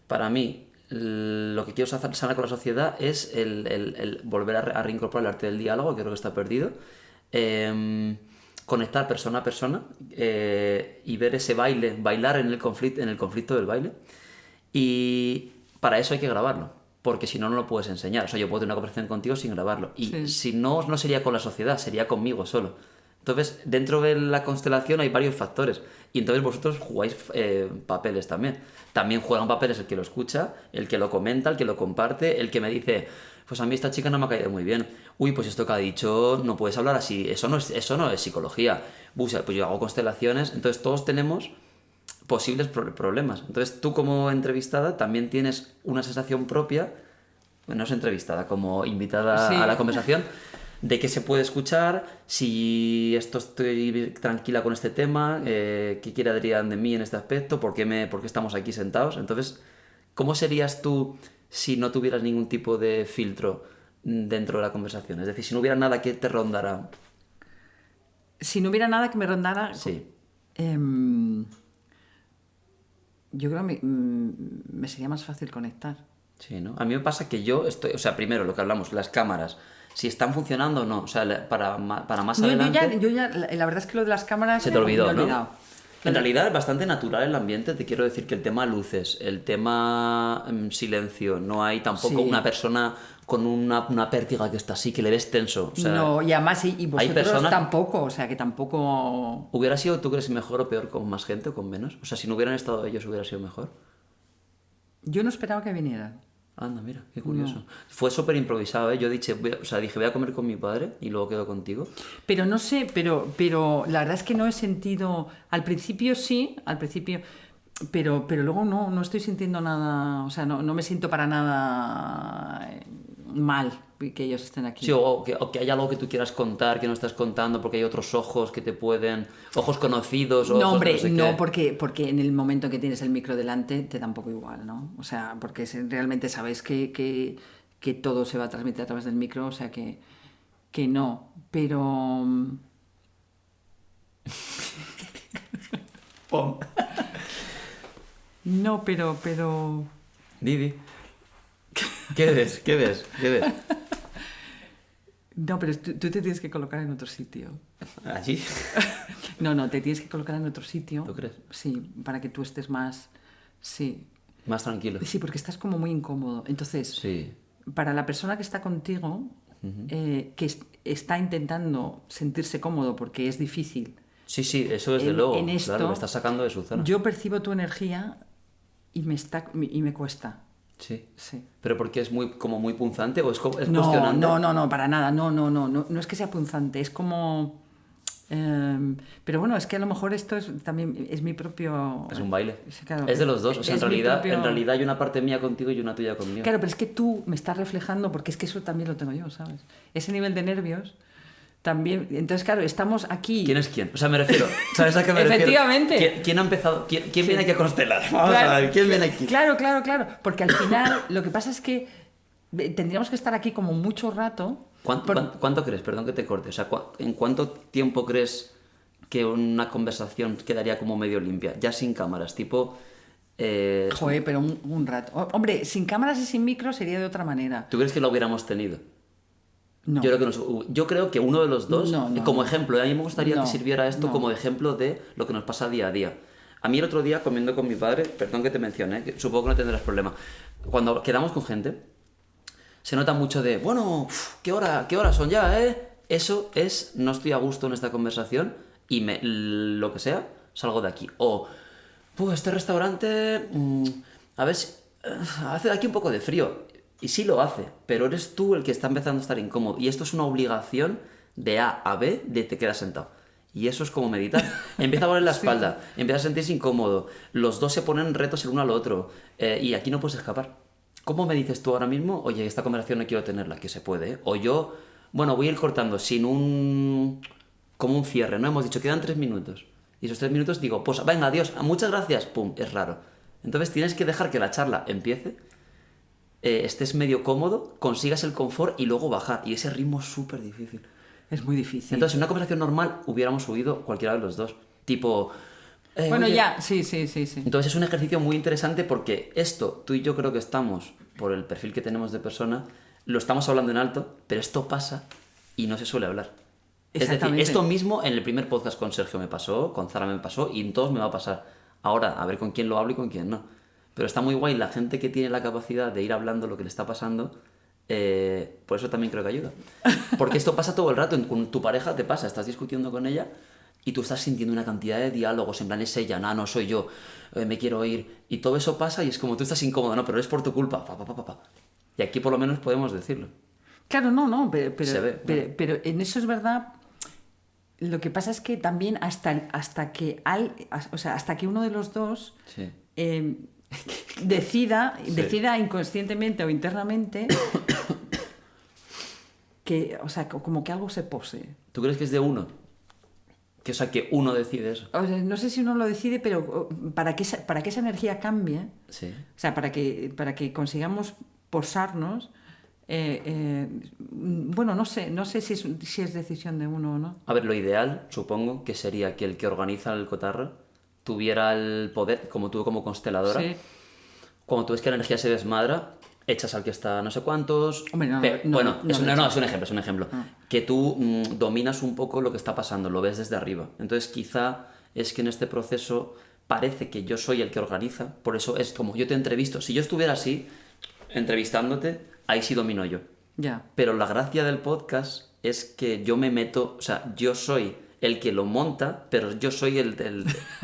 Para mí, lo que quiero sanar con la sociedad es el volver a reincorporar el arte del diálogo, que creo que está perdido. Conectar persona a persona y ver ese bailar en el conflicto del baile. Y para eso hay que grabarlo, porque si no, no lo puedes enseñar. O sea, yo puedo tener una conversación contigo sin grabarlo. Y si no, no sería con la sociedad, sería conmigo solo. Entonces, dentro de la constelación hay varios factores. Y entonces vosotros jugáis papeles también. También juegan papeles el que lo escucha, el que lo comenta, el que lo comparte, el que me dice... Pues a mí esta chica no me ha caído muy bien. Uy, pues esto que ha dicho no puedes hablar así. Eso no es psicología. Pues yo hago constelaciones. Entonces todos tenemos posibles problemas. Entonces tú como entrevistada también tienes una sensación propia no es entrevistada, como invitada Sí. a la conversación, de qué se puede escuchar, si estoy tranquila con este tema, qué quiere Adrián de mí en este aspecto, por qué estamos aquí sentados. Entonces, ¿cómo serías tú si no tuvieras ningún tipo de filtro dentro de la conversación? Es decir, si no hubiera nada que te rondara. Si no hubiera nada que me rondara... Sí. em, yo creo que me sería más fácil conectar. Sí, ¿no? A mí me pasa que yo estoy, o sea, primero lo que hablamos, las cámaras, si están funcionando o no, o sea, para más adelante Yo ya, la verdad es que lo de las cámaras... se te olvidó, me he ¿no? olvidado. En realidad es bastante natural el ambiente, te quiero decir que el tema luces, el tema silencio, no hay tampoco Sí. una persona con una pértiga que está así, que le ves tenso, o sea, No, y además, y vosotros personas- tampoco, o sea, que tampoco... ¿hubiera sido, tú crees, mejor o peor con más gente o con menos? O sea, si no hubieran estado ellos, ¿hubiera sido mejor? Yo no esperaba que vinieran. Anda, mira, qué curioso. Fue súper improvisado, ¿eh? Yo dije, voy a comer con mi padre y luego quedo contigo. Pero no sé, pero la verdad es que no he sentido... Al principio sí, pero luego no estoy sintiendo nada... O sea, no me siento para nada mal que ellos estén aquí. Sí, o que hay algo que tú quieras contar que no estás contando porque hay otros ojos que te pueden... Ojos conocidos, ojos No, hombre, no sé no, qué. porque en el momento que tienes el micro delante te da un poco igual, ¿no? O sea, porque realmente sabes que todo se va a transmitir a través del micro, o sea que no, pero... No, pero... Didi. ¿Qué ves? ¿Qué ves? ¿Qué ves? No, pero tú te tienes que colocar en otro sitio. ¿Allí? No, te tienes que colocar en otro sitio. ¿Tú crees? Sí, para que tú estés más... Sí. Más tranquilo. Sí, porque estás como muy incómodo. Entonces, Sí. para la persona que está contigo, está intentando sentirse cómodo porque es difícil, Sí, sí, eso desde En- luego. en esto, claro, me estás sacando de su zona. yo percibo tu energía y me cuesta. Sí. Sí. ¿Pero porque es como muy punzante o es No, cuestionante? no, para nada. No es que sea punzante, es como... pero bueno, es que a lo mejor esto también es mi propio... Es un baile. Sí, claro, Es de los dos. O sea, es en mi realidad, propio- en realidad hay una parte mía contigo y una tuya conmigo. Claro, pero es que tú me estás reflejando, porque es que eso también lo tengo yo, ¿sabes? Ese nivel de nervios también... Entonces, claro, estamos aquí... ¿Quién es quién? O sea, me refiero. ¿Sabes a qué me refiero? Efectivamente. ¿Quién ha empezado? ¿Quién viene aquí a constelar? Vamos Claro, a ver, ¿quién viene aquí? Claro. Porque al final lo que pasa es que tendríamos que estar aquí como mucho rato. ¿Cuánto crees? Perdón que te corte. O sea, ¿en cuánto tiempo crees que una conversación quedaría como medio limpia? Ya sin cámaras, tipo... Joder, pero un rato. Hombre, sin cámaras y sin micro sería de otra manera. ¿Tú crees que lo hubiéramos tenido? No. Yo creo que uno de los dos, No, como no. ejemplo, a mí me gustaría No, que sirviera esto no. como ejemplo de lo que nos pasa día a día. A mí el otro día, comiendo con mi padre, perdón que te mencione, que supongo que no tendrás problema, cuando quedamos con gente, se nota mucho de, bueno, ¿qué hora son ya, eh? Eso es, no estoy a gusto en esta conversación y lo que sea, salgo de aquí. O, pues este restaurante, a ver, hace aquí un poco de frío. Y sí lo hace, pero eres tú el que está empezando a estar incómodo. Y esto es una obligación de A a B de te quedas sentado. Y eso es como meditar. Empieza a doler la espalda, empieza a sentirse incómodo, los dos se ponen retos el uno al otro, y aquí no puedes escapar. ¿Cómo me dices tú ahora mismo, oye, esta conversación no quiero tenerla? Que se puede, ¿eh? O yo, bueno, voy a ir cortando como un cierre, ¿no? Hemos dicho, quedan 3 minutos. Y esos 3 minutos digo, pues venga, adiós, muchas gracias, pum, es raro. Entonces tienes que dejar que la charla empiece, estés medio cómodo, consigas el confort y luego bajar. Y ese ritmo es súper difícil. Es muy difícil. Entonces, en una conversación normal hubiéramos huido cualquiera de los dos. Tipo... bueno, oye, ya, sí. Entonces es un ejercicio muy interesante porque esto, tú y yo creo que estamos, por el perfil que tenemos de persona, lo estamos hablando en alto, pero esto pasa y no se suele hablar. Es decir, Exactamente. esto mismo en el primer podcast con Sergio me pasó, con Zara me pasó y en todos me va a pasar. Ahora, a ver con quién lo hablo y con quién no. Pero está muy guay la gente que tiene la capacidad de ir hablando lo que le está pasando. Por eso también creo que ayuda. Porque esto pasa todo el rato. Con tu pareja te pasa, estás discutiendo con ella y tú estás sintiendo una cantidad de diálogos. En plan, es ella, no soy yo, me quiero ir. Y todo eso pasa y es como tú estás incómodo, no, pero es por tu culpa. Y aquí por lo menos podemos decirlo. Claro, no, Se ve, pero en eso es verdad. Lo que pasa es que también hasta que uno de los dos Sí. decida inconscientemente o internamente que, o sea, como que algo se pose. ¿Tú crees que es de uno? O sea, que uno decide eso. O sea, no sé si uno lo decide, pero para que esa energía cambie, Sí. o sea, para que consigamos posarnos, bueno, no sé si es decisión de uno o no. A ver, lo ideal, supongo, que sería que el que organiza el cotarro tuviera el poder, como tú como consteladora. Sí. Cuando tú ves que la energía se desmadra, echas al que está no sé cuántos. Hombre, no, bueno, no es lo un echas. ejemplo. Que tú dominas un poco lo que está pasando, lo ves desde arriba. Entonces, quizá es que en este proceso parece que yo soy el que organiza, por eso es como yo te entrevisto. Si yo estuviera así, entrevistándote, ahí sí domino yo. Ya. Pero la gracia del podcast es que yo me meto, o sea, yo soy el que lo monta, pero yo soy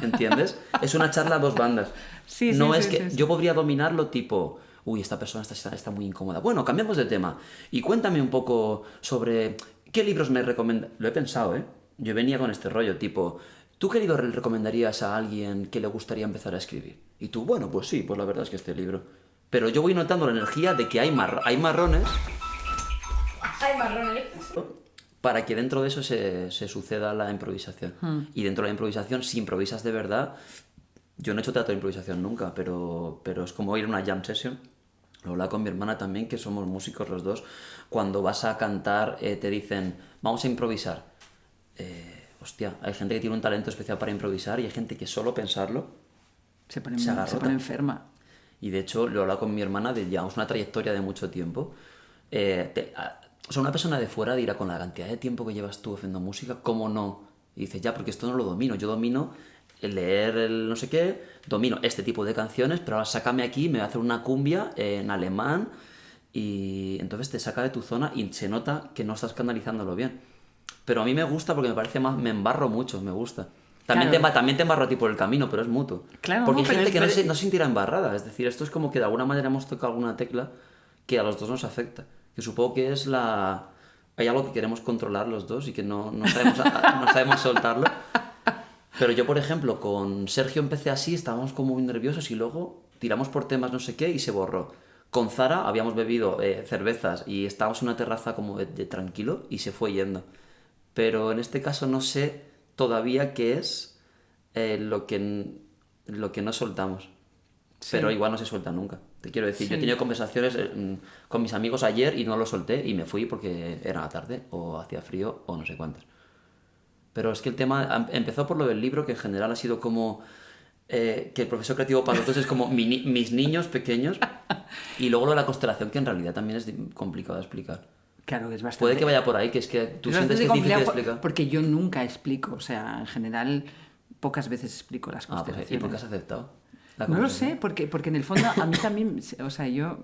¿entiendes? Es una charla a dos bandas. Sí, No sí, es sí, que sí. yo podría dominarlo tipo, uy, esta persona está muy incómoda. Bueno, cambiamos de tema. Y cuéntame un poco sobre qué libros me recomiendas. Lo he pensado, ¿eh? Yo venía con este rollo, tipo, ¿tú qué libro le recomendarías a alguien que le gustaría empezar a escribir? Y tú, bueno, pues sí, pues la verdad es que este libro. Pero yo voy notando la energía de que hay marrones para que dentro de eso se suceda la improvisación. Y dentro de la improvisación, si improvisas de verdad, yo no he hecho teatro de improvisación nunca, pero es como ir a una jam session. Lo hablaba con mi hermana también, que somos músicos los dos. Cuando vas a cantar, te dicen, vamos a improvisar. Hostia, hay gente que tiene un talento especial para improvisar y hay gente que solo pensarlo Se pone enferma. y de hecho, lo he hablado con mi hermana de llevamos una trayectoria de mucho tiempo. O sea, una persona de fuera dirá, con la cantidad de tiempo que llevas tú haciendo música, ¿cómo no? Y dice, ya, porque esto no lo domino. Yo domino el leer el no sé qué, domino este tipo de canciones, pero ahora sácame aquí, me voy a hacer una cumbia en alemán y entonces te saca de tu zona y se nota que no estás canalizándolo bien. Pero a mí me gusta porque me parece más, me embarro mucho, me gusta. También, Claro. también te embarro a ti por el camino, pero es mutuo. Claro, Porque no, hay gente pero que no se sentirá embarrada. Es decir, esto es como que de alguna manera hemos tocado alguna tecla que a los dos nos afecta. Que supongo que es la... Hay algo que queremos controlar los dos y que no sabemos soltarlo. Pero yo, por ejemplo, con Sergio empecé así, estábamos como muy nerviosos y luego tiramos por temas no sé qué y se borró. Con Zara habíamos bebido cervezas y estábamos en una terraza como de tranquilo y se fue yendo. Pero en este caso no sé todavía qué es lo que no soltamos. Pero igual no se suelta nunca. Te quiero decir, yo he tenido conversaciones con mis amigos ayer y no lo solté y me fui porque era tarde o hacía frío o no sé cuántos. Pero es que el tema empezó por lo del libro, que en general ha sido como que el proceso creativo para nosotros es como mis niños pequeños, y luego lo de la constelación, que en realidad también es complicado de explicar. Claro, que es bastante... Puede que vaya por ahí, que es que tú es sientes bastante que es difícil de complicado explicar. porque yo nunca explico, o sea, en general pocas veces explico las Pues, ¿y constelaciones. por qué has aceptado? No lo sé, porque en el fondo a mí también, o sea, yo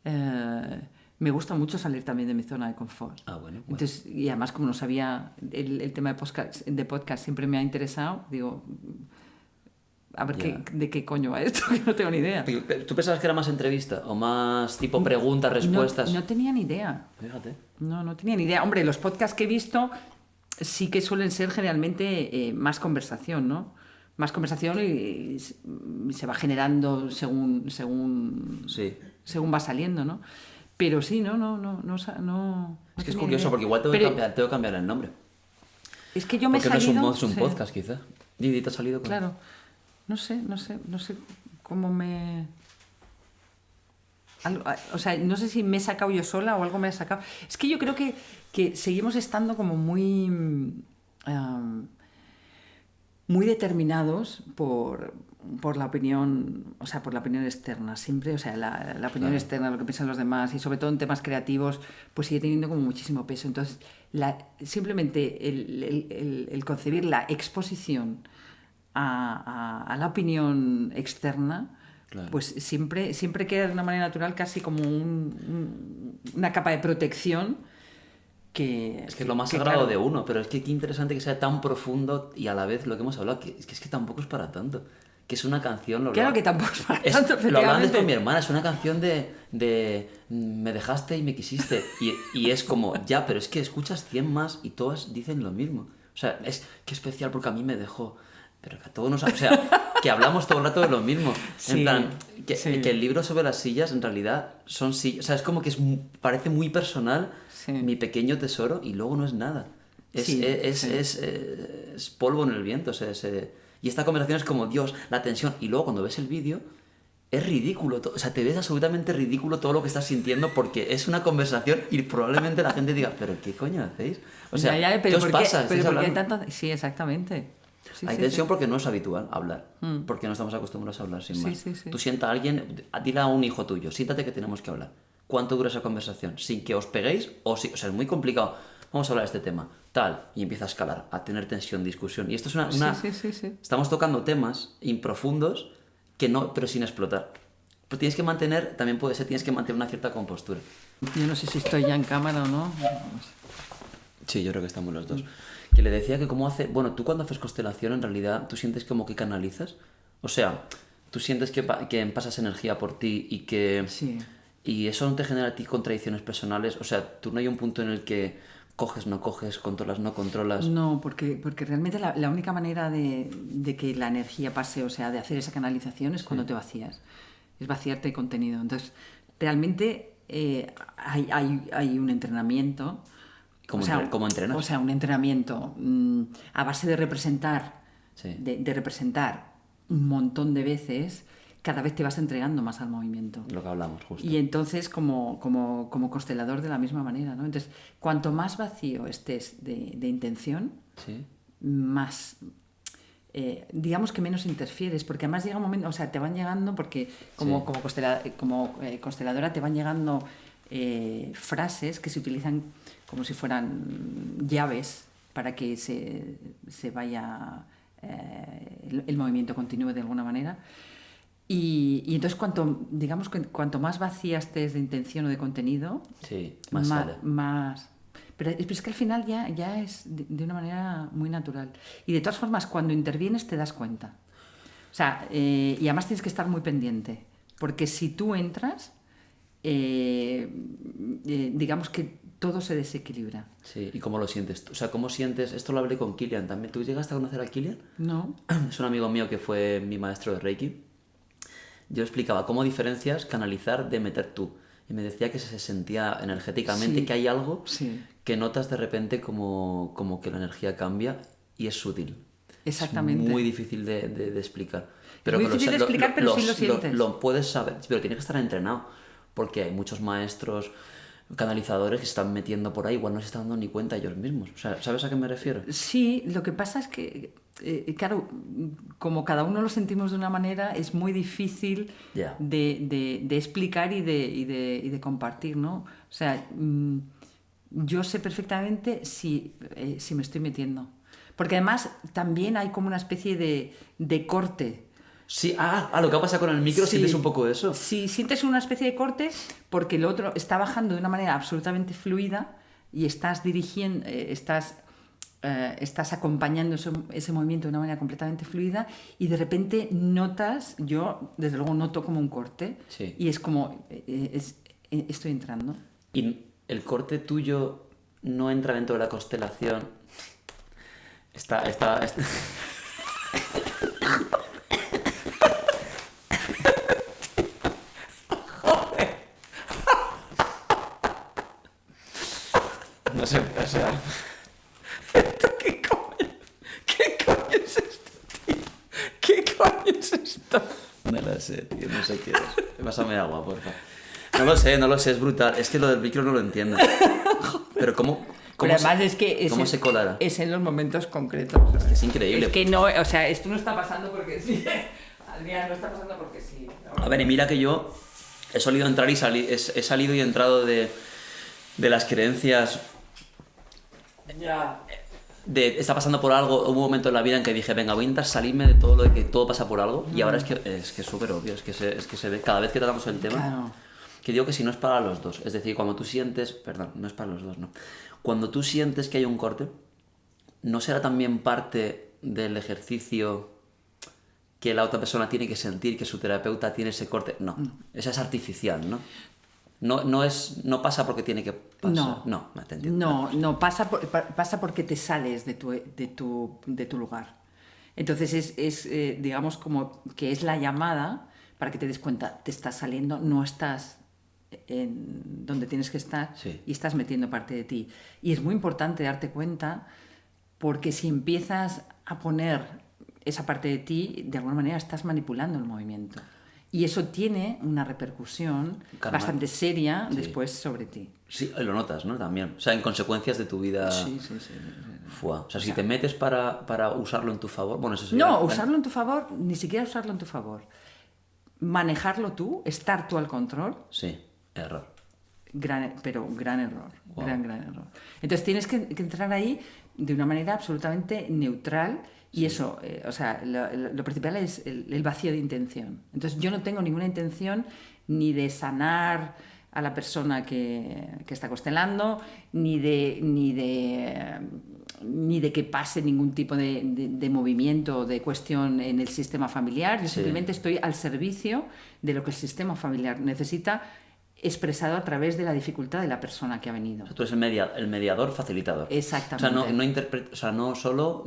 me gusta mucho salir también de mi zona de confort. Bueno. Entonces, y además como no sabía, el tema de podcast siempre me ha interesado, digo, a ver de qué coño va esto, que no tengo ni idea. ¿Tú pensabas que era más entrevista o más tipo preguntas, respuestas? No tenía ni idea. Fíjate. No tenía ni idea. Hombre, los podcasts que he visto sí que suelen ser generalmente más conversación, ¿no? Más conversación y se va generando según va saliendo, ¿no? Pero sí, no Es que es tenía curioso idea. porque igual tengo que cambiar el nombre. Es que yo me he Porque salido... no es un sí. podcast, quizá. Didi, ¿te ha salido con...? Claro. No sé cómo me... O sea, no sé si me he sacado yo sola o algo me ha sacado. Es que yo creo que seguimos estando como muy... muy determinados por la opinión, o sea, por la opinión externa, siempre, o sea, la opinión externa, lo que piensan los demás, y sobre todo en temas creativos, pues sigue teniendo como muchísimo peso. Entonces, simplemente el concebir la exposición a la opinión externa, pues siempre queda de una manera natural casi como una capa de protección. Es que es lo más sagrado de uno, pero es que qué interesante que sea tan profundo y a la vez lo que hemos hablado, que es que tampoco es para tanto. Que es una canción... Claro que tampoco es para tanto, lo hablaba antes con mi hermana, es una canción de me dejaste y me quisiste. Y es como, ya, pero es que escuchas 100 más y todas dicen lo mismo. O sea, es que especial porque a mí me dejó. pero que a todos nos... O sea, que hablamos todo el rato de lo mismo. Sí, En plan, que sí. el libro sobre las sillas en realidad son sillas... O sea, es como que parece muy personal, Sí. mi pequeño tesoro, y luego no es nada. Sí, sí. Es polvo en el viento. O sea, y esta conversación es como, Dios, la tensión. Y luego cuando ves el vídeo, es ridículo. O sea, te ves absolutamente ridículo todo lo que estás sintiendo porque es una conversación y probablemente la gente diga, ¿pero qué coño hacéis? O sea, Ya, ¿qué os pasa? pero ¿Estáis ¿por qué hay hablando? tanto? Sí, exactamente. Sí, Hay sí, tensión sí. porque no es habitual hablar, porque no estamos acostumbrados a hablar sin Sí, más. sí, sí. Tú sienta a alguien, dile a un hijo tuyo, siéntate que tenemos que hablar. ¿Cuánto dura esa conversación? Sin que os peguéis o sí, o sea, es muy complicado. Vamos a hablar de este tema, tal, y empieza a escalar, a tener tensión, discusión. Y esto es Sí. Estamos tocando temas improfundos que no, pero sin explotar. Pero tienes que mantener, también puede ser, tienes que mantener una cierta compostura. Yo no sé si estoy ya en cámara o no. Sí, yo creo que estamos los dos. Que le decía que cómo hace... Bueno, tú cuando haces constelación, en realidad, ¿tú sientes como que canalizas? O sea, ¿tú sientes que pasas energía por ti y que... Sí. Y eso no te genera a ti contradicciones personales? O sea, ¿tú no hay un punto en el que coges, no coges, controlas, no controlas? No, porque realmente la única manera de que la energía pase, o sea, de hacer esa canalización es cuando te vacías. Es vaciarte de contenido. Entonces, realmente hay un entrenamiento. ¿Cómo entrenas? O sea, un entrenamiento a base de representar, Sí. de representar un montón de veces, cada vez te vas entregando más al movimiento. Lo que hablamos, justo. Y entonces, como constelador, de la misma manera, ¿no? Entonces, cuanto más vacío estés de intención, Sí. más, digamos que menos interfieres, porque además llega un momento, o sea, te van llegando, porque como consteladora te van llegando frases que se utilizan como si fueran llaves para que se vaya, el movimiento continúe de alguna manera. Y entonces, cuanto más vacía estés de intención o de contenido, Sí, más sale. Pero es que al final ya es de una manera muy natural. Y de todas formas, cuando intervienes te das cuenta. O sea, y además tienes que estar muy pendiente. Porque si tú entras, digamos que todo se desequilibra. Sí, ¿y cómo lo sientes tú? O sea, ¿cómo sientes? Esto lo hablé con Kilian también. ¿Tú llegaste a conocer a Kilian? ¿No? Es un amigo mío que fue mi maestro de Reiki. Yo explicaba cómo diferencias canalizar de meter tú. Y me decía que se sentía energéticamente, Sí. que hay algo Sí. que notas de repente como que la energía cambia y es sutil. Exactamente. Es muy difícil de explicar. Muy que difícil de explicar, pero sí lo sientes. Lo puedes saber, pero tienes que estar entrenado. Porque hay muchos maestros canalizadores que se están metiendo por ahí, igual no se están dando ni cuenta ellos mismos. O sea, ¿sabes a qué me refiero? Sí, lo que pasa es que, claro, como cada uno lo sentimos de una manera, es muy difícil Ya. de explicar y de compartir, ¿no? O sea, yo sé perfectamente si me estoy metiendo. Porque además también hay como una especie de corte. Sí, lo que ha pasado con el micro, Sí. ¿sientes un poco eso? Sí, sientes una especie de corte porque el otro está bajando de una manera absolutamente fluida y estás dirigiendo, estás acompañando ese movimiento de una manera completamente fluida y de repente notas, yo desde luego noto como un corte Sí. y es como, estoy entrando. Y el corte tuyo no entra dentro de la constelación. Está... No sé, o sea... ¿Qué coño es esto, tío? ¿Qué coño es esto? No lo sé, tío, no sé qué es. Pásame agua, porfa. No lo sé, es brutal. Es que lo del micro no lo entiendo. Pero ¿cómo Pero además es que ¿cómo se colará? es en los momentos concretos. Es increíble. Es que no, o sea, esto no está pasando porque sí. Adrián, no está pasando porque sí. A ver, y mira que yo he solido entrar y he salido y entrado de las creencias. Ya. Está pasando por algo. Hubo un momento en la vida en que dije, venga, voy a intentar salirme de todo lo de que todo pasa por algo. Y ahora es que es súper obvio, es que se ve. Cada vez que tratamos el tema, Claro. que digo que si no es para los dos. Es decir, cuando tú sientes. Perdón, no es para los dos, no. Cuando tú sientes que hay un corte, ¿no será también parte del ejercicio que la otra persona tiene que sentir que su terapeuta tiene ese corte? No, esa es artificial, ¿no? No pasa porque tiene que pasar. No, te entiendo. No, pasa porque te sales de tu lugar. Entonces digamos, como que es la llamada para que te des cuenta, te estás saliendo, no estás en donde tienes que estar Sí. y estás metiendo parte de ti. Y es muy importante darte cuenta, porque si empiezas a poner esa parte de ti, de alguna manera estás manipulando el movimiento. Y eso tiene una repercusión Karma. bastante seria Sí. después sobre ti. Sí, lo notas, ¿no? También. O sea, en consecuencias de tu vida. Sí. Fua. O sea, si te metes para usarlo en tu favor, bueno, eso sería... No, usarlo en tu favor, ni siquiera usarlo en tu favor. Manejarlo tú, estar tú al control, Sí, error. pero gran error, Wow. gran error. Entonces tienes que entrar ahí de una manera absolutamente neutral y eso, o sea, lo principal es el vacío de intención. Entonces yo no tengo ninguna intención ni de sanar a la persona que está constelando, ni de que pase ningún tipo de movimiento o de cuestión en el sistema familiar. Yo simplemente estoy al servicio de lo que el sistema familiar necesita, expresado a través de la dificultad de la persona que ha venido. O sea, tú eres el mediador facilitador. Exactamente. O sea, no solo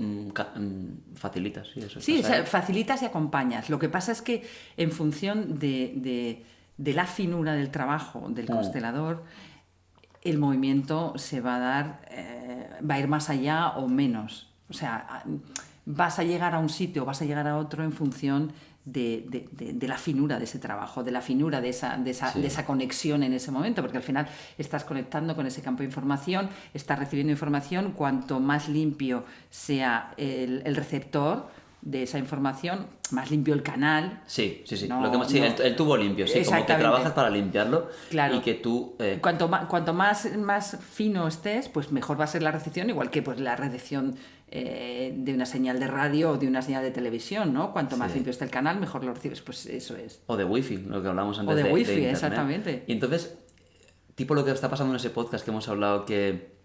facilitas. Sí, eso Sí, o pasa, sea, facilitas y acompañas. Lo que pasa es que en función de la finura del trabajo del constelador, el movimiento se va a dar, va a ir más allá o menos. O sea, vas a llegar a un sitio o vas a llegar a otro en función de la finura de ese trabajo, de la finura de esa conexión en ese momento, porque al final estás conectando con ese campo de información, estás recibiendo información. Cuanto más limpio sea el receptor de esa información, más limpio el canal. Sí. No, Lo que sí, el tubo limpio, sí, como que trabajas para limpiarlo. Claro. Y que tú... Cuanto más fino estés, pues mejor va a ser la recepción, igual que pues la recepción de una señal de radio o de una señal de televisión, ¿no? Cuanto más limpio esté el canal, mejor lo recibes, pues eso es. O de wifi, lo que hablamos antes O de wifi, Internet. exactamente. Y entonces, tipo lo que está pasando en ese podcast que hemos hablado, que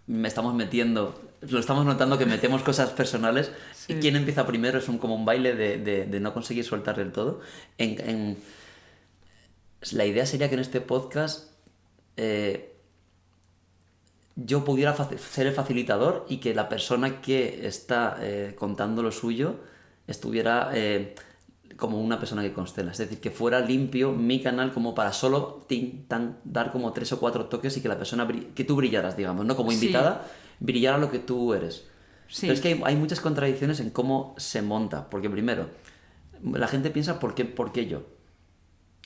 me estamos metiendo, lo estamos notando que metemos cosas personales. Sí. Y quién empieza primero es como un baile de no conseguir soltar del todo. La idea sería que en este podcast yo pudiera ser el facilitador y que la persona que está contando lo suyo estuviera como una persona que constela. Es decir, que fuera limpio mi canal como para solo dar como 3 o 4 toques y que la persona que tú brillaras, digamos, ¿no? Como invitada, brillara lo que tú eres. Sí. Pero es que hay muchas contradicciones en cómo se monta. Porque primero, la gente piensa ¿por qué yo?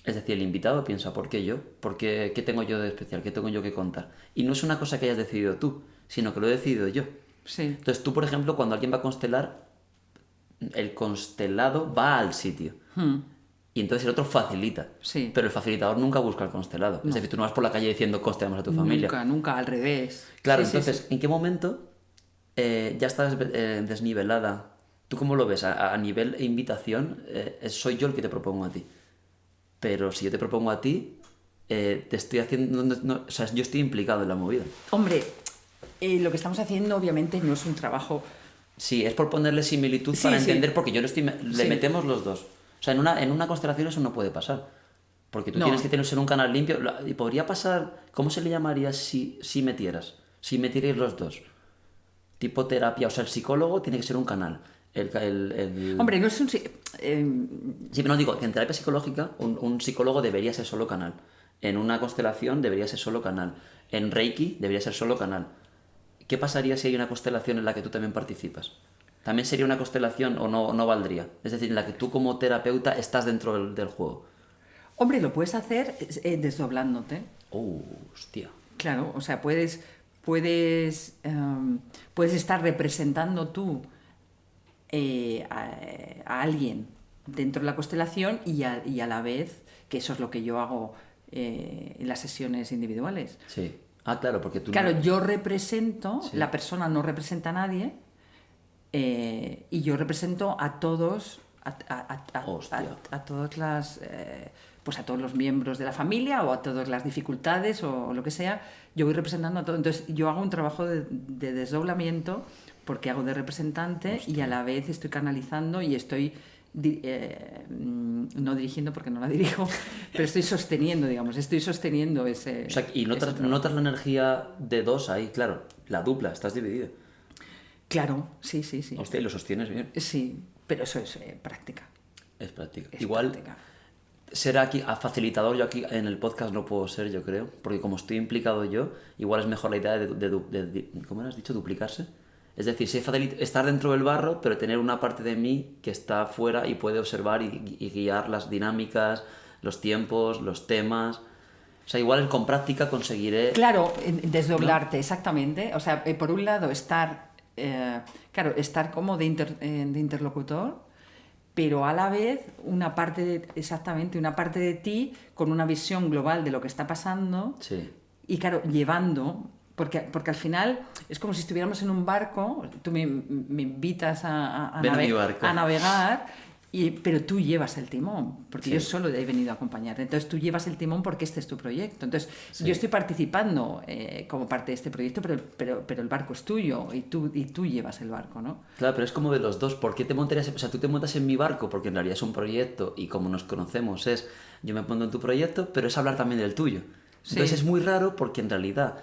Es decir, el invitado piensa, ¿por qué yo? ¿Qué tengo yo de especial? ¿Qué tengo yo que contar? Y no es una cosa que hayas decidido tú, sino que lo he decidido yo. Sí. Entonces tú, por ejemplo, cuando alguien va a constelar, el constelado va al sitio. Y entonces el otro facilita. Sí. Pero el facilitador nunca busca al constelado. No. Es decir, tú no vas por la calle diciendo constelamos a tu familia. Nunca, al revés. Claro, Sí, entonces, ¿en qué momento ya estás desnivelada? ¿Tú cómo lo ves? A nivel invitación, soy yo el que te propongo a ti. Pero si yo te propongo a ti, te estoy haciendo... o sea, yo estoy implicado en la movida. Hombre, lo que estamos haciendo obviamente no es un trabajo... Sí, es por ponerle similitud para entender, porque yo le metemos los dos. O sea, en una constelación eso no puede pasar. Porque tú tienes que tener un canal limpio. Y podría pasar... ¿Cómo se le llamaría si metieras? Si metierais los dos. Tipo terapia. O sea, el psicólogo tiene que ser un canal. Hombre, no es un... Sí, pero no digo que en terapia psicológica un psicólogo debería ser solo canal. En una constelación debería ser solo canal. En Reiki debería ser solo canal. ¿Qué pasaría si hay una constelación en la que tú también participas? ¿También sería una constelación o no valdría? Es decir, en la que tú como terapeuta estás dentro del juego. Hombre, lo puedes hacer desdoblándote. ¡Oh, hostia! Claro, o sea, puedes estar representando tú a alguien dentro de la constelación y a la vez, que eso es lo que yo hago en las sesiones individuales. Sí. Ah, claro, porque tú... Claro, yo represento, la persona no representa a nadie, y yo represento a todos, a todas las... pues a todos los miembros de la familia o a todas las dificultades o lo que sea, yo voy representando a todo. Entonces yo hago un trabajo de desdoblamiento porque hago de representante. Hostia. Y a la vez estoy canalizando y estoy no dirigiendo porque no la dirijo, pero estoy sosteniendo, digamos, ese... O sea, y notas la energía de dos ahí, claro, la dupla, estás dividido. Claro, sí, sí, sí. Hostia, y lo sostienes bien. Sí, pero eso es práctica. Es práctica. Es Igual, práctica. ser aquí facilitador, yo aquí en el podcast no puedo ser, yo creo, porque como estoy implicado yo, igual es mejor la idea de ¿cómo has dicho? Duplicarse. Es decir, sí, estar dentro del barro, pero tener una parte de mí que está fuera y puede observar y guiar las dinámicas, los tiempos, los temas. O sea, igual con práctica conseguiré... Claro, desdoblarte, ¿no? Exactamente. O sea, por un lado estar, estar como de interlocutor, pero a la vez una parte una parte de ti con una visión global de lo que está pasando. Sí. Y claro, llevando, porque al final es como si estuviéramos en un barco, tú me invitas a navegar, pero tú llevas el timón, porque yo solo he venido a acompañarte. Entonces tú llevas el timón porque este es tu proyecto. Entonces yo estoy participando como parte de este proyecto, pero el barco es tuyo y tú llevas el barco, ¿no? Claro, pero es como de los dos. ¿Por qué te montarías? O sea, tú te montas en mi barco porque en realidad es un proyecto y como nos conocemos es yo me pongo en tu proyecto, pero es hablar también del tuyo. Entonces es muy raro porque en realidad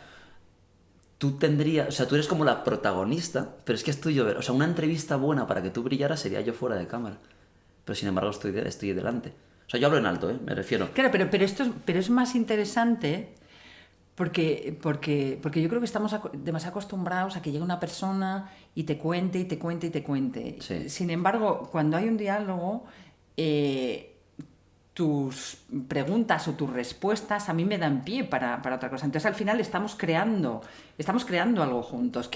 tú tendrías, o sea, tú eres como la protagonista, pero es que es tuyo. O sea, una entrevista buena para que tú brillaras sería yo fuera de cámara. Pero sin embargo estoy delante. O sea, yo hablo en alto, me refiero. Claro, pero es más interesante porque yo creo que estamos demasiado acostumbrados a que llegue una persona y te cuente, y te cuente, y te cuente. Sí. Sin embargo, cuando hay un diálogo, tus preguntas o tus respuestas a mí me dan pie para otra cosa. Entonces, al final estamos creando algo juntos.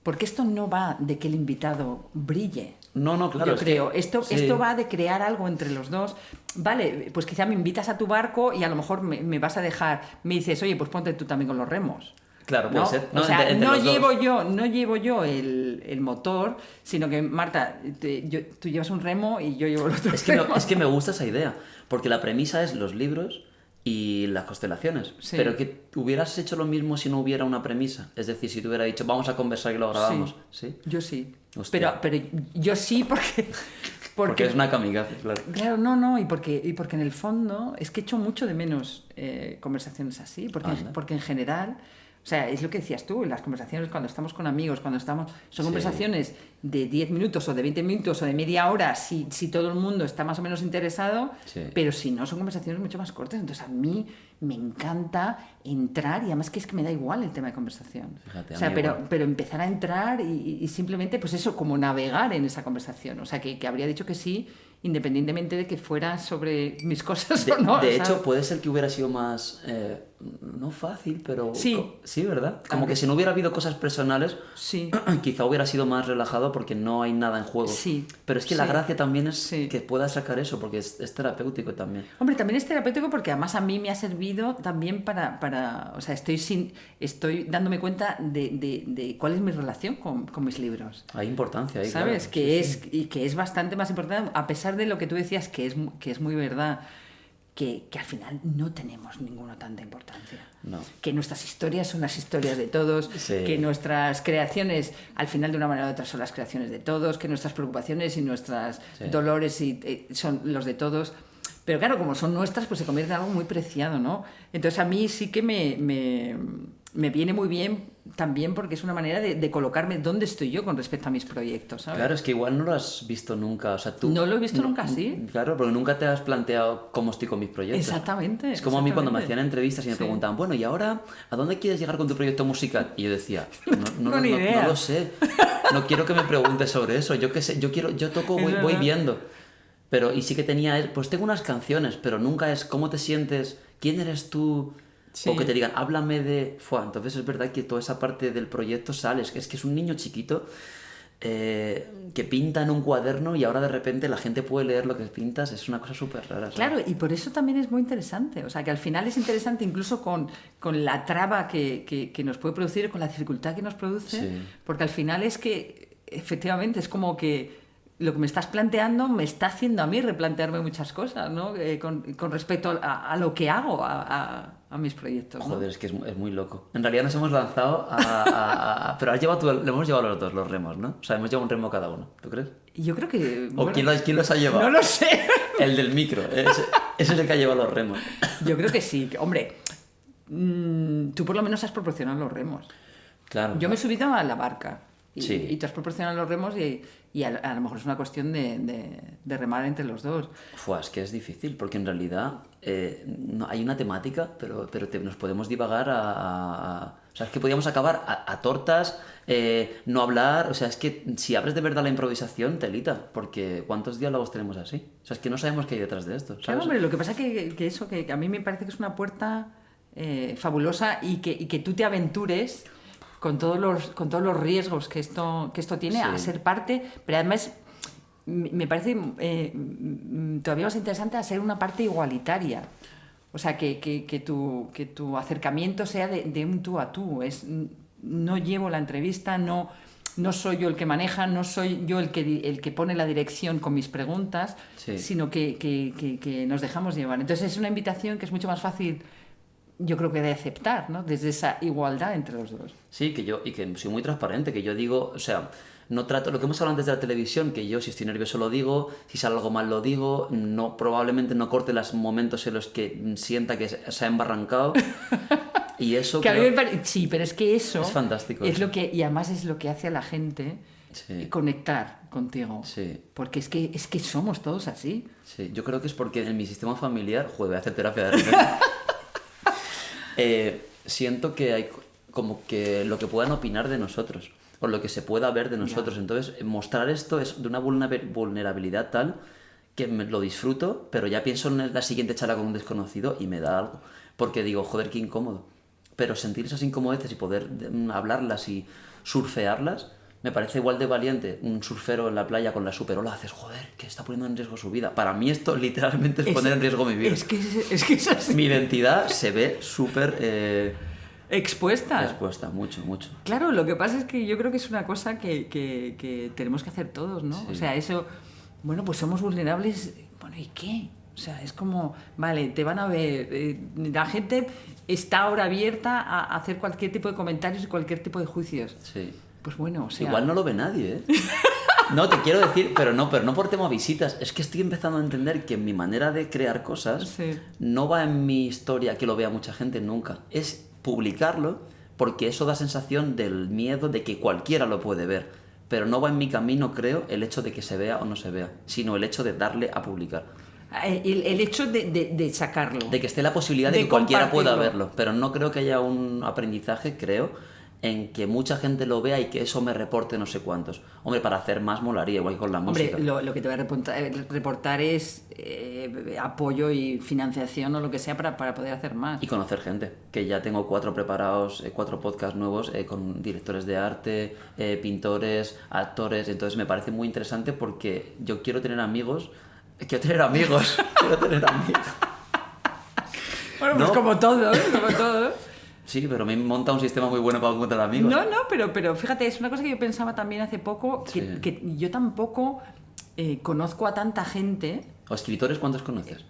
Porque esto no va de que el invitado brille. No, claro. Yo creo. Esto va de crear algo entre los dos. Vale, pues quizá me invitas a tu barco y a lo mejor me vas a dejar, me dices, oye, pues ponte tú también con los remos. Claro, puede ser. No, o sea, no llevo yo el motor, sino que, Marta, tú llevas un remo y yo llevo el otro remo. Es que me gusta esa idea, porque la premisa es los libros y las constelaciones. Sí. Pero que hubieras hecho lo mismo si no hubiera una premisa. Es decir, si te hubiera dicho, vamos a conversar y lo grabamos. ¿Sí? Yo sí. Pero yo sí porque es una kamikaze, claro. Claro, no, y porque en el fondo es que echo mucho de menos conversaciones así, porque en general... O sea, es lo que decías tú, las conversaciones cuando estamos con amigos, son conversaciones de 10 minutos o de 20 minutos o de media hora si todo el mundo está más o menos interesado, pero si no, son conversaciones mucho más cortas. Entonces a mí me encanta entrar y además que es que me da igual el tema de conversación. Fíjate, o sea, pero empezar a entrar y simplemente, pues eso, como navegar en esa conversación. O sea, que habría dicho que sí, independientemente de que fuera sobre mis cosas o no. De hecho, puede ser que hubiera sido más, no fácil, pero... Sí, ¿verdad? Como que si no hubiera habido cosas personales, quizá hubiera sido más relajado porque no hay nada en juego. Sí. Pero es que la gracia también es que puedas sacar eso, porque es terapéutico también. Hombre, también es terapéutico porque además a mí me ha servido también para o sea, estoy dándome cuenta de cuál es mi relación con mis libros. Hay importancia ahí, ¿sabes? Claro. Y que es bastante más importante, a pesar de lo que tú decías, que es muy verdad, que al final no tenemos ninguna tanta importancia. No. Que nuestras historias son las historias de todos, que nuestras creaciones, al final de una manera u otra, son las creaciones de todos, que nuestras preocupaciones y nuestros dolores son los de todos. Pero claro, como son nuestras, pues se convierte en algo muy preciado, ¿no? Entonces a mí sí que me viene muy bien también porque es una manera de colocarme dónde estoy yo con respecto a mis proyectos, ¿sabes? Claro, es que igual no lo has visto nunca, o sea, tú... No lo he visto nunca, sí. Claro, porque nunca te has planteado cómo estoy con mis proyectos. Exactamente. Es como a mí cuando me hacían entrevistas y me preguntaban, bueno, ¿y ahora a dónde quieres llegar con tu proyecto musical? Y yo decía, no lo sé, no quiero que me preguntes sobre eso, yo qué sé, yo toco, voy viendo. Pero, y sí que pues tengo unas canciones, pero nunca es cómo te sientes, quién eres tú, o que te digan, háblame de... Entonces es verdad que toda esa parte del proyecto sale, es que es un niño chiquito que pinta en un cuaderno y ahora de repente la gente puede leer lo que pintas, es una cosa súper rara, ¿sabes? Claro, y por eso también es muy interesante, o sea, que al final es interesante incluso con la traba que nos puede producir, con la dificultad que nos produce, porque al final es que efectivamente es como que lo que me estás planteando me está haciendo a mí replantearme muchas cosas, ¿no? Con respecto a lo que hago, a mis proyectos, ¿no? Joder, es que es muy loco. En realidad nos hemos lanzado pero le hemos llevado los dos los remos, ¿no? O sea, hemos llevado un remo cada uno, ¿tú crees? Yo creo que... ¿O quién los ha llevado? No lo sé. El del micro, ese es el que ha llevado los remos. Yo creo que sí. Hombre, tú por lo menos has proporcionado los remos. Claro. Yo me he subido a la barca. Sí. Y tú has proporcionado los remos y a lo mejor es una cuestión de remar entre los dos. Es que es difícil, porque en realidad no, hay una temática, pero nos podemos divagar o sea, es que podríamos acabar a tortas, no hablar, o sea, es que si abres de verdad la improvisación, telita, porque ¿cuántos diálogos tenemos así? O sea, es que no sabemos qué hay detrás de esto, ¿sabes? Claro, hombre, lo que pasa es que a mí me parece que es una puerta fabulosa y que tú te aventures con todos los riesgos que esto tiene, sí, a ser parte, pero además me parece todavía más interesante a ser una parte igualitaria. O sea, que tu acercamiento sea de un tú a tú. No llevo la entrevista, no soy yo el que maneja, no soy yo el que pone la dirección con mis preguntas, sí, sino que nos dejamos llevar. Entonces es una invitación que es mucho más fácil, yo creo, que de aceptar, ¿no? Desde esa igualdad entre los dos. Sí, y que soy muy transparente, que yo digo, o sea, no trato lo que hemos hablado antes de la televisión, que yo si estoy nervioso lo digo, si sale algo mal lo digo, probablemente no corte los momentos en los que sienta que se ha embarrancado. Y eso que a mí me parece, sí, pero es que eso es fantástico. Es lo que, y además es lo que hace a la gente, sí, conectar contigo. Sí. Porque es que somos todos así. Sí, yo creo que es porque en mi sistema familiar, voy a hacer terapia de siento que hay como que lo que puedan opinar de nosotros o lo que se pueda ver de nosotros. Entonces, mostrar esto es de una vulnerabilidad tal que lo disfruto, pero ya pienso en la siguiente charla con un desconocido y me da algo. Porque digo, joder, qué incómodo. Pero sentir esas incomodidades y poder hablarlas y surfearlas, me parece igual de valiente un surfero en la playa con la superola. Haces, joder, que está poniendo en riesgo su vida. Para mí esto literalmente es poner en riesgo mi vida. Es que es así. Mi identidad se ve súper... Expuesta, mucho. Claro, lo que pasa es que yo creo que es una cosa que tenemos que hacer todos, ¿no? Sí. O sea, eso, bueno, pues somos vulnerables, bueno, ¿y qué? O sea, es como, vale, te van a ver, la gente está ahora abierta a hacer cualquier tipo de comentarios y cualquier tipo de juicios. Sí. Pues bueno, o sea... Igual no lo ve nadie, ¿eh? No, te quiero decir, pero no por tema visitas. Es que estoy empezando a entender que mi manera de crear cosas, sí, no va en mi historia que lo vea mucha gente nunca. Es publicarlo porque eso da sensación del miedo de que cualquiera lo puede ver. Pero no va en mi camino, creo, el hecho de que se vea o no se vea, sino el hecho de darle a publicar. El hecho de sacarlo. De que esté la posibilidad de que cualquiera pueda verlo. Pero no creo que haya un aprendizaje, creo, en que mucha gente lo vea y que eso me reporte no sé cuántos. Hombre, para hacer más molaría, igual que con la música. Hombre, lo que te va a reportar es apoyo y financiación o lo que sea para poder hacer más. Y conocer gente, que ya tengo 4 preparados, 4 podcasts nuevos con directores de arte, pintores, actores. Entonces me parece muy interesante porque yo quiero tener amigos. Quiero tener amigos. Bueno, pues ¿no? Como todo. Sí, pero me monta un sistema muy bueno para encontrar amigos. No, pero fíjate, es una cosa que yo pensaba también hace poco, sí, que yo tampoco conozco a tanta gente. ¿O escritores cuántos conoces?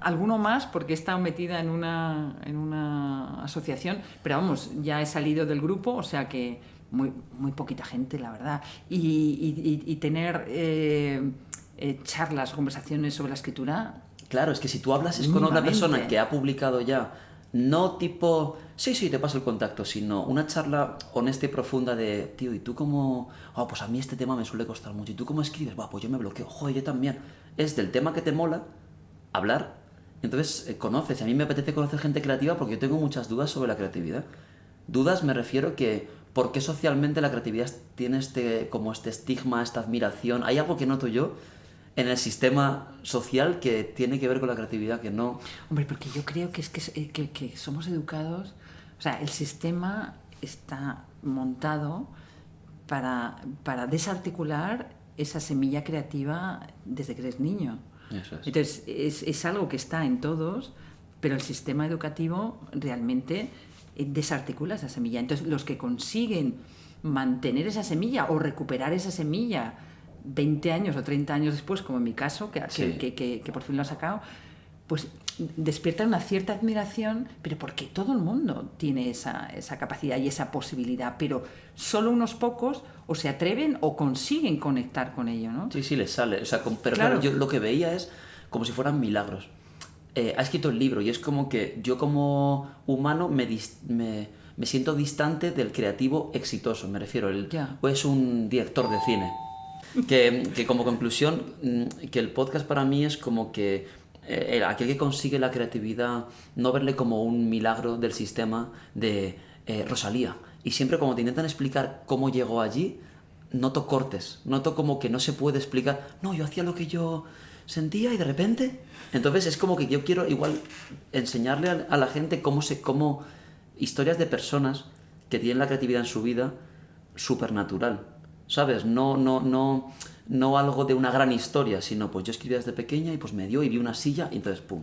Alguno más, porque he estado metida en una asociación, pero vamos, ya he salido del grupo, o sea que muy poquita gente, la verdad. Y tener charlas, conversaciones sobre la escritura... Claro, es que si tú hablas con otra persona que ha publicado ya, no tipo, sí, te paso el contacto, sino una charla honesta y profunda de, tío, ¿y tú cómo? Pues a mí este tema me suele costar mucho. ¿Y tú cómo escribes? Pues yo me bloqueo. Joder, yo también. Es del tema que te mola, hablar. Entonces, conoces. A mí me apetece conocer gente creativa porque yo tengo muchas dudas sobre la creatividad. Dudas me refiero que, ¿por qué socialmente la creatividad tiene como este estigma, esta admiración? Hay algo que noto yo en el sistema social que tiene que ver con la creatividad, que no... Hombre, porque yo creo que es que somos educados, o sea, el sistema está montado para desarticular esa semilla creativa desde que eres niño. Eso es. Entonces, es algo que está en todos, pero el sistema educativo realmente desarticula esa semilla. Entonces, los que consiguen mantener esa semilla o recuperar esa semilla 20 años o 30 años después, como en mi caso, que por fin lo ha sacado, pues despierta una cierta admiración, pero porque todo el mundo tiene esa capacidad y esa posibilidad, pero solo unos pocos o se atreven o consiguen conectar con ello, ¿no? Sí, les sale. O sea, pero claro, yo lo que veía es como si fueran milagros. ha escrito el libro y es como que yo como humano me siento distante del creativo exitoso, me refiero, Ya. o es un director de cine. Que como conclusión, que el podcast para mí es como que aquel que consigue la creatividad, no verle como un milagro del sistema de Rosalía. Y siempre como te intentan explicar cómo llegó allí, noto cortes, noto como que no se puede explicar, no, yo hacía lo que yo sentía y de repente... Entonces es como que yo quiero igual enseñarle a la gente cómo historias de personas que tienen la creatividad en su vida supernatural, ¿sabes? No algo de una gran historia, sino pues yo escribía desde pequeña y pues me dio y vi una silla y entonces pum.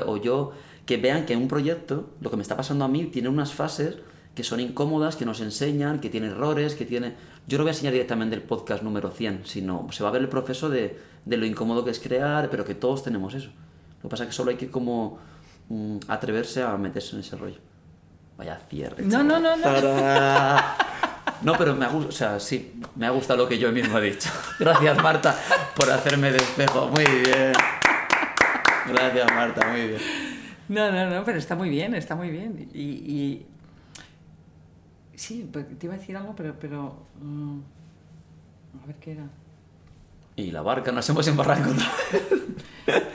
O yo, que vean que en un proyecto, lo que me está pasando a mí, tiene unas fases que son incómodas, que nos enseñan, que tiene errores, que tiene... Yo no voy a enseñar directamente el podcast número 100, sino se va a ver el proceso de lo incómodo que es crear, pero que todos tenemos eso. Lo que pasa es que solo hay que como atreverse a meterse en ese rollo. Vaya cierre. No, no, no, no. ¡Tarán! No, pero o sea, sí, me ha gustado lo que yo mismo he dicho. Gracias, Marta, por hacerme de espejo. Muy bien. Gracias, Marta, muy bien. No, pero está muy bien, está muy bien. Sí, te iba a decir algo, pero a ver qué era. Y la barca, nos hemos embarrado otra vez.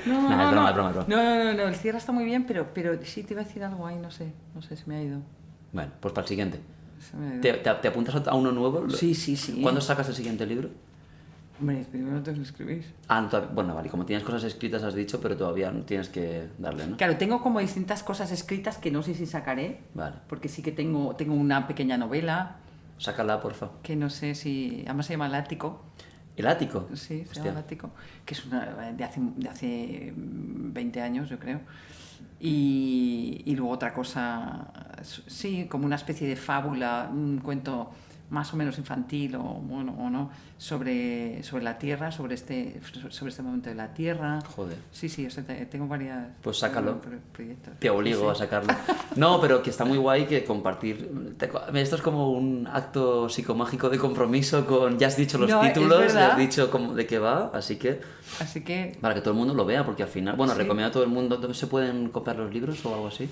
No, Nah, no, es broma, no. es broma, es broma. No, el cierre está muy bien, pero sí te iba a decir algo ahí, no sé, se me ha ido. Bueno, pues para el siguiente. Se me ha ido. ¿Te apuntas a uno nuevo? Sí. ¿Cuándo sacas el siguiente libro? Hombre, primero tengo que escribir. Bueno, vale, como tienes cosas escritas has dicho, pero todavía no tienes que darle, ¿no? Claro, tengo como distintas cosas escritas que no sé si sacaré, Vale. porque sí que tengo una pequeña novela Sácala, porfa. que no sé si... Además se llama El Ático. ¿El ático? Sí, se Hostia. llama El Ático, que es de hace 20 años, yo creo. Y luego otra cosa, sí, como una especie de fábula, un cuento más o menos infantil o no, sobre la Tierra, sobre este momento de la Tierra. Joder. Sí, o sea, tengo varias... Pues sácalo. Proyectos. Te obligo Sí. a sacarlo. No, pero que está muy guay que compartir. Esto es como un acto psicomágico de compromiso con. Ya has dicho los No, es títulos, ya verdad. has dicho de qué va, así que. Así que... Para que todo el mundo lo vea, porque al final. Bueno, Sí. recomiendo a todo el mundo. ¿Dónde se pueden comprar los libros o algo así?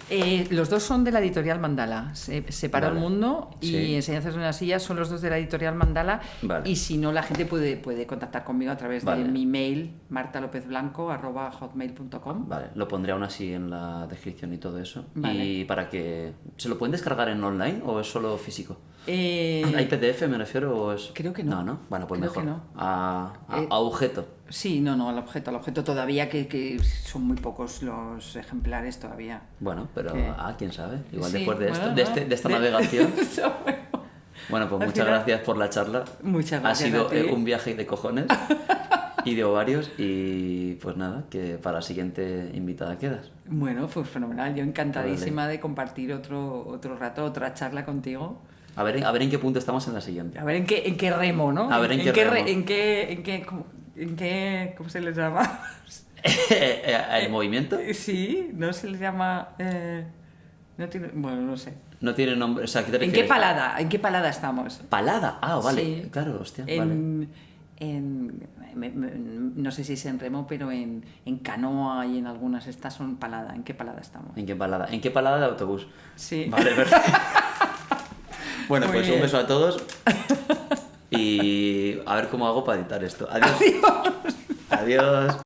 Los dos son de la editorial Mandala. Separó Vale. el mundo y Sí. Enseñanzas de una silla son los dos de la editorial Mandala. Vale. Y si no, la gente puede contactar conmigo a través Vale. de mi mail, martalopezblanco@hotmail.com. Vale, lo pondré aún así en la descripción y todo eso. Vale. Y para que. ¿Se lo pueden descargar en online o es solo físico? Eh, ¿Hay PDF, me refiero, o es...? Creo que no. No, ¿no? Bueno, pues Creo mejor. que no. A objeto. Sí, no, al objeto todavía, que son muy pocos los ejemplares todavía. Bueno, pero ¿Qué? quién sabe. Igual Sí, después de bueno, esto, de esta navegación. Bueno, pues Al muchas final- gracias por la charla. Muchas Ha gracias sido a ti. un viaje de cojones y de ovarios. Y pues nada, que para la siguiente invitada quedas. Bueno, pues fenomenal. Yo encantadísima de compartir otro rato, otra charla contigo. A ver en qué punto estamos en la siguiente. A ver en qué remo, ¿no? A ver en qué remo. ¿En qué ¿cómo se les llama? ¿El movimiento? Sí, no se les llama... no tiene, bueno, no sé. No tiene nombre. O sea, ¿qué te ¿En refieres? ¿En qué palada estamos? ¿Palada? Ah, vale. Sí. Claro, hostia. Vale. No sé si es en remo, pero en canoa y en algunas estas son palada. ¿En qué palada estamos? ¿En qué palada? ¿En qué palada de autobús? Sí. Vale, perfecto. Bueno, Muy pues bien. un beso a todos. Y a ver cómo hago para editar esto. Adiós. Adiós.